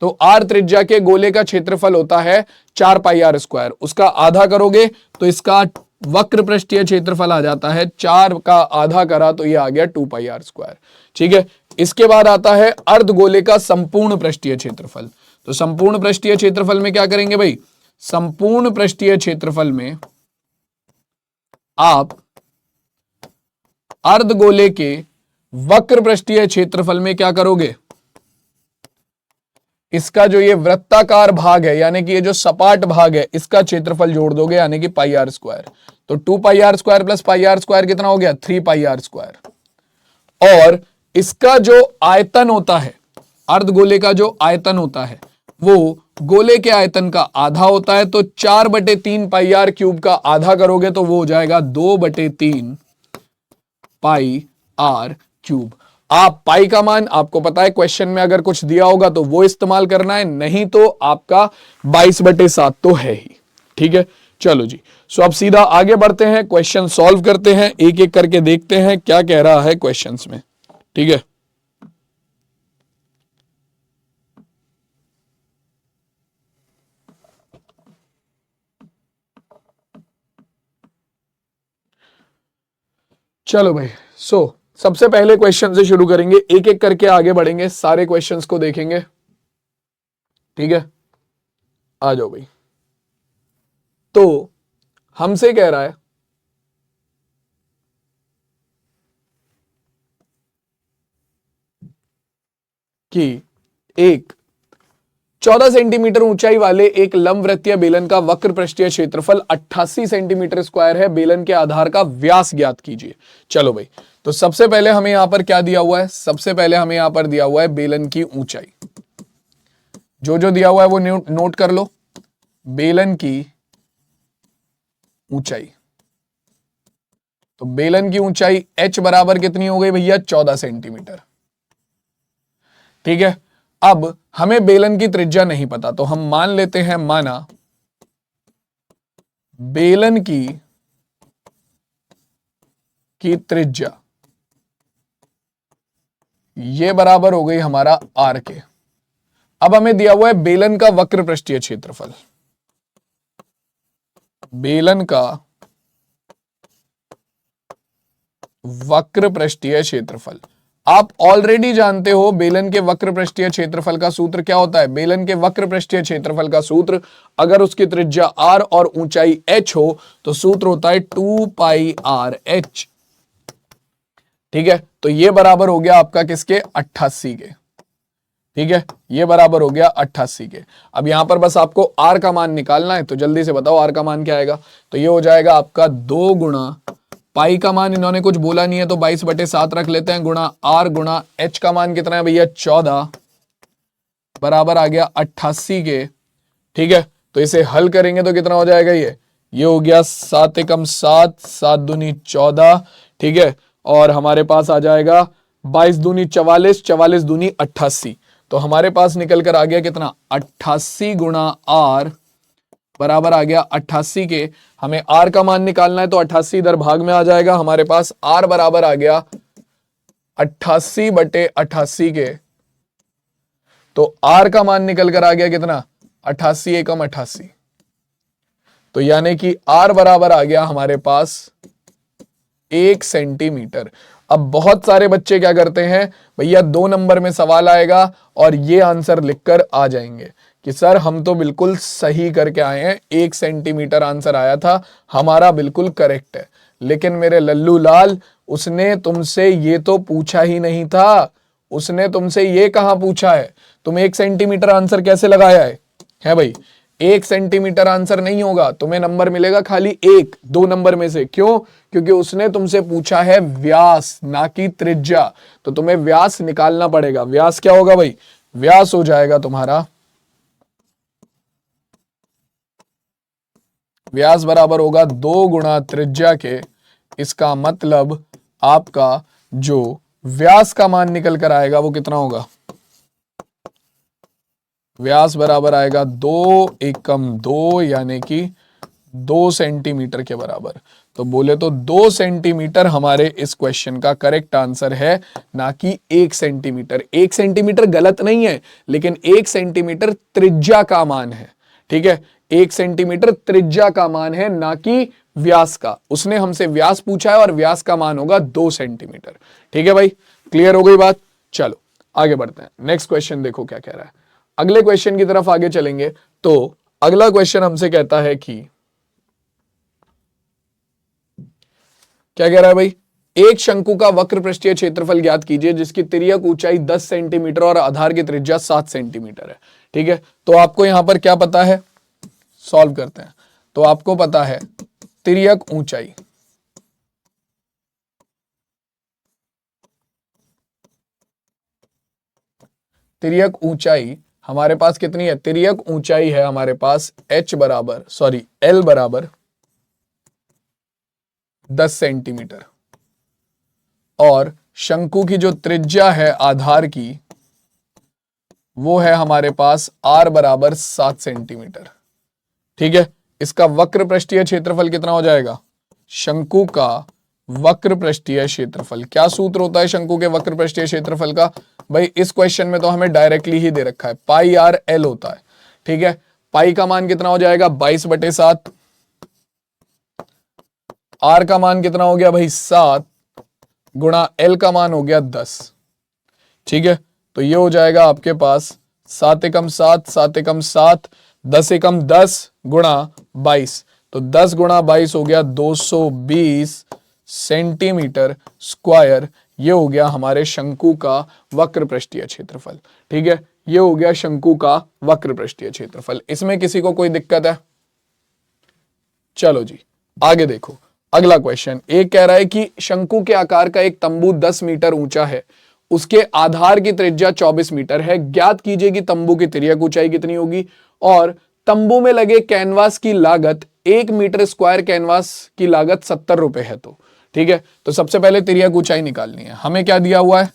तो आर त्रिज्या के गोले का क्षेत्रफल होता है 4 पाई आर स्क्वायर, उसका आधा करोगे तो इसका वक्र पृष्ठीय क्षेत्रफल आ जाता है 4 का आधा करा तो ये आ गया 2 पाई आर स्क्वायर। ठीक है, इसके बाद आता है अर्धगोले का संपूर्ण पृष्ठीय क्षेत्रफल। तो संपूर्ण पृष्ठीय क्षेत्रफल में क्या करेंगे भाई, संपूर्ण पृष्ठीय क्षेत्रफल में आप अर्धगोले के वक्र पृष्ठीय क्षेत्रफल में क्या करोगे, इसका जो ये वृत्ताकार भाग है यानी कि ये जो सपाट भाग है इसका क्षेत्रफल जोड़ दोगे यानी कि पाई आर स्क्वायर। तो 2 pi R square plus pi R square कितना हो गया, 3 पाई आर स्क्वायर। और इसका जो आयतन होता है, अर्धगोले का जो आयतन होता है वो गोले के आयतन का आधा होता है। तो 4/3 पाई आर क्यूब का आधा करोगे तो वो हो जाएगा 2/3 पाई आर क्यूब। आप पाई का मान आपको पता है, क्वेश्चन में अगर कुछ दिया होगा तो वो इस्तेमाल करना है, नहीं तो आपका 22/7 तो है ही। ठीक है, चलो जी, सो अब सीधा आगे बढ़ते हैं, क्वेश्चन सॉल्व करते हैं, एक एक करके देखते हैं क्या कह रहा है क्वेश्चंस में। ठीक है, चलो भाई, सो सबसे पहले क्वेश्चन से शुरू करेंगे, एक एक करके आगे बढ़ेंगे, सारे क्वेश्चंस को देखेंगे। ठीक है, आ जाओ भाई। तो हमसे कह रहा है कि एक 14 सेंटीमीटर ऊंचाई वाले एक लंबवृत्तीय बेलन का वक्र पृष्ठीय क्षेत्रफल 88 सेंटीमीटर स्क्वायर है, बेलन के आधार का व्यास ज्ञात कीजिए। चलो भाई, तो सबसे पहले हमें यहां पर क्या दिया हुआ है, सबसे पहले हमें यहां पर दिया हुआ है बेलन की ऊंचाई। जो जो दिया हुआ है वो नोट कर लो, बेलन की ऊंचाई। तो बेलन की ऊंचाई h बराबर कितनी हो गई भैया, 14 सेंटीमीटर। ठीक है, अब हमें बेलन की त्रिज्या नहीं पता, तो हम मान लेते हैं, माना बेलन की त्रिज्या ये बराबर हो गई हमारा आर के। अब हमें दिया हुआ है बेलन का वक्र पृष्ठीय क्षेत्रफल, बेलन का वक्र पृष्ठीय क्षेत्रफल। आप ऑलरेडी जानते हो बेलन के वक्र पृष्ठीय क्षेत्रफल का सूत्र क्या होता है, बेलन के वक्र पृष्ठीय क्षेत्रफल का सूत्र, अगर उसकी त्रिज्या r और ऊंचाई h हो तो सूत्र होता है 2 पाई आर h। ठीक है, तो ये बराबर हो गया आपका किसके, 88 के। ठीक है, ये बराबर हो गया 88 के। अब यहां पर बस आपको r का मान निकालना है, तो जल्दी से बताओ r का मान क्या आएगा। तो ये हो जाएगा आपका 2 गुणा पाई का मान इन्होंने कुछ बोला नहीं है तो 22/7 रख लेते हैं, गुणा r गुणा h का मान कितना है भैया, 14 बराबर आ गया 88 के। ठीक है, तो इसे हल करेंगे तो कितना हो जाएगा, ये हो गया 7 एकम 7, 7 दूनी 14। ठीक है, और हमारे पास आ जाएगा 22 दूनी 44, 44 दूनी 88। तो हमारे पास निकल कर आ गया कितना, 88 गुणा R बराबर आ गया 88 के। हमें R का मान निकालना है तो 88 इधर भाग में आ जाएगा, हमारे पास R बराबर आ गया 88 बटे 88 के। तो R का मान निकल कर आ गया कितना, 88 एकम 88। तो यानी कि R बराबर आ गया हमारे पास 1 सेंटीमीटर। अब बहुत सारे बच्चे क्या करते हैं, भैया 2 नंबर में सवाल आएगा और ये आंसर लिखकर आ जाएंगे कि सर हम तो बिल्कुल सही करके आए हैं, 1 सेंटीमीटर आंसर आया था, हमारा बिल्कुल करेक्ट है। लेकिन मेरे लल्लू लाल, उसने तुमसे ये तो पूछा ही नहीं था, उसने तुमसे ये कहां पूछा है, तुम 1 सेंटीमीटर आंसर कैसे लगाया है भाई। 1 सेंटीमीटर आंसर नहीं होगा, तुम्हें नंबर मिलेगा खाली 1, 2 नंबर में से। क्यों? क्योंकि उसने तुमसे पूछा है व्यास, ना कि त्रिज्या। तो तुम्हें व्यास निकालना पड़ेगा। व्यास क्या होगा भाई, व्यास हो जाएगा तुम्हारा, व्यास बराबर होगा 2 गुणा त्रिज्या के। इसका मतलब आपका जो व्यास का मान निकल कर आएगा वो कितना होगा, व्यास बराबर आएगा 2 एकम 2 यानी कि 2 सेंटीमीटर के बराबर। तो बोले तो 2 सेंटीमीटर हमारे इस क्वेश्चन का करेक्ट आंसर है, ना कि 1 सेंटीमीटर। 1 सेंटीमीटर गलत नहीं है, लेकिन 1 सेंटीमीटर त्रिज्या का मान है। ठीक है, 1 सेंटीमीटर त्रिज्या का मान है, ना कि व्यास का। उसने हमसे व्यास पूछा है और व्यास का मान होगा 2 सेंटीमीटर। ठीक है भाई, क्लियर हो गई बात। चलो आगे बढ़ते हैं, नेक्स्ट क्वेश्चन देखो क्या कह रहा है। अगले क्वेश्चन की तरफ आगे चलेंगे तो अगला क्वेश्चन हमसे कहता है कि क्या कह रहा है भाई, एक शंकु का वक्र पृष्ठीय क्षेत्रफल ज्ञात कीजिए जिसकी तिर्यक ऊंचाई 10 सेंटीमीटर और आधार की त्रिज्या 7 सेंटीमीटर है। ठीक है, तो आपको यहां पर क्या पता है, सॉल्व करते हैं। तो आपको पता है तिर्यक ऊंचाई, तिर्यक ऊंचाई हमारे पास कितनी है, तिर्यक ऊंचाई है हमारे पास L बराबर 10 सेंटीमीटर और शंकु की जो त्रिज्या है आधार की वो है हमारे पास R बराबर 7 सेंटीमीटर। ठीक है, इसका वक्र पृष्ठीय क्षेत्रफल कितना हो जाएगा, शंकु का वक्र पृष्ठीय क्षेत्रफल। क्या सूत्र होता है शंकु के वक्र पृष्ठीय क्षेत्रफल का, भाई इस क्वेश्चन में तो हमें डायरेक्टली ही दे रखा है, पाई आर एल होता है। ठीक है, पाई का मान कितना हो जाएगा 22/7, आर का मान कितना हो गया भाई 7 गुणा एल का मान हो गया 10। ठीक है, तो ये हो जाएगा आपके पास 7 एकम 7, 7 एकम 7, 10 एकम 10 गुणा 22। तो 10 गुणा 22 हो गया 220 सेंटीमीटर स्क्वायर। ये हो गया हमारे शंकु का वक्र पृष्ठीय क्षेत्रफल। ठीक है, ये हो गया शंकु का वक्र पृष्ठीय क्षेत्रफल। इसमें किसी को कोई दिक्कत है? चलो जी आगे देखो, अगला क्वेश्चन एक कह रहा है कि शंकु के आकार का एक तंबू 10 मीटर ऊंचा है, उसके आधार की त्रिज्या 24 मीटर है। ज्ञात कीजिए कि तंबू की तिर्यक ऊंचाई कितनी होगी और तंबू में लगे कैनवास की लागत 1 मीटर स्क्वायर कैनवास की लागत 70 रुपए है। तो ठीक है, तो सबसे पहले तिर्यक ऊंचाई निकालनी है। हमें क्या दिया हुआ है,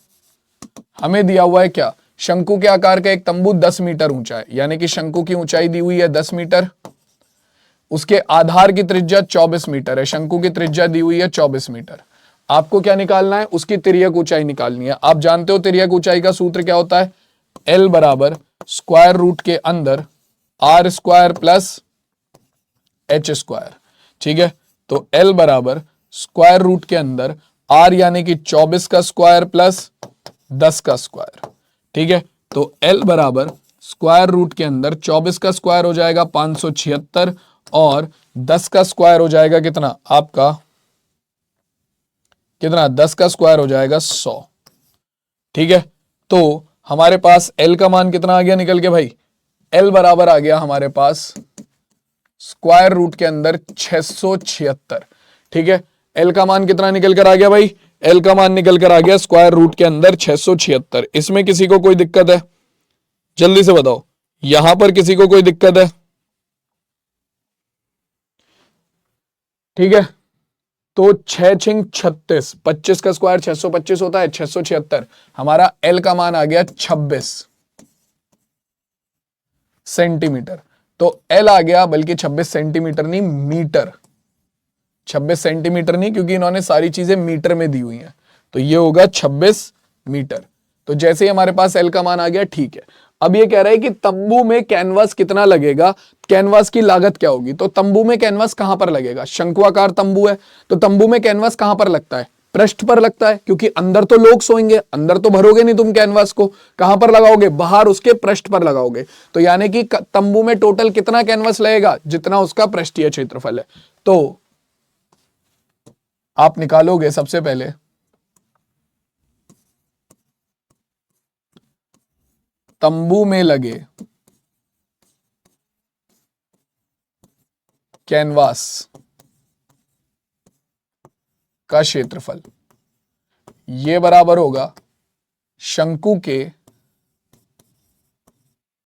हमें दिया हुआ है क्या, शंकु के आकार का एक तंबू 10 मीटर ऊंचा है, यानी कि शंकु की ऊंचाई दी हुई है 10 मीटर, उसके आधार की त्रिज्या 24 मीटर है, शंकु की त्रिज्या दी हुई है 24 मीटर। आपको क्या निकालना है, उसकी तिर्यक ऊंचाई निकालनी है। आप जानते हो तिर्यक ऊंचाई का सूत्र क्या होता है, L बराबर स्क्वायर रूट के अंदर R square plus H square. ठीक है, तो L बराबर स्क्वायर रूट के अंदर R यानी कि 24 का स्क्वायर प्लस 10 का स्क्वायर। ठीक है, तो L बराबर स्क्वायर रूट के अंदर 24 का स्क्वायर हो जाएगा 576 और 10 का स्क्वायर हो जाएगा कितना आपका, कितना 10 का स्क्वायर हो जाएगा 100। ठीक है, तो हमारे पास L का मान कितना आ गया निकल के भाई, L बराबर आ गया हमारे पास स्क्वायर रूट के अंदर 676। ठीक है, L का मान कितना निकल कर आ गया भाई, L का मान निकल कर आ गया स्क्वायर रूट के अंदर 676। इसमें किसी को कोई दिक्कत है, जल्दी से बताओ, यहां पर किसी को कोई दिक्कत है? ठीक है, तो 6×6 = 36, 25 का स्क्वायर 625 होता है, 676। हमारा एल का मान आ गया 26 सेंटीमीटर। तो एल आ गया, बल्कि 26 सेंटीमीटर नहीं, मीटर। 26 सेंटीमीटर नहीं, क्योंकि इन्होंने सारी चीजें मीटर में दी हुई हैं, तो ये होगा 26 मीटर। तो जैसे ही हमारे पास एल का मान आ गया, ठीक है। अब ये कह रहा है कि तंबू में कैनवास कितना लगेगा, कैनवास की लागत क्या होगी। तो तंबू में कैनवास कहां पर लगेगा, शंकुआकार तंबू है, तो तंबू में कैनवास कहां पर लगता है, पृष्ठ पर लगता है, क्योंकि अंदर तो लोग सोएंगे, अंदर तो भरोगे नहीं तुम कैनवास को, कहां पर लगाओगे, बाहर उसके पृष्ठ पर लगाओगे। तो यानी कि तंबू में टोटल कितना कैनवास लगेगा, जितना उसका पृष्ठीय क्षेत्रफल है। तो आप निकालोगे सबसे पहले तंबू में लगे कैनवास का क्षेत्रफल, ये बराबर होगा शंकु के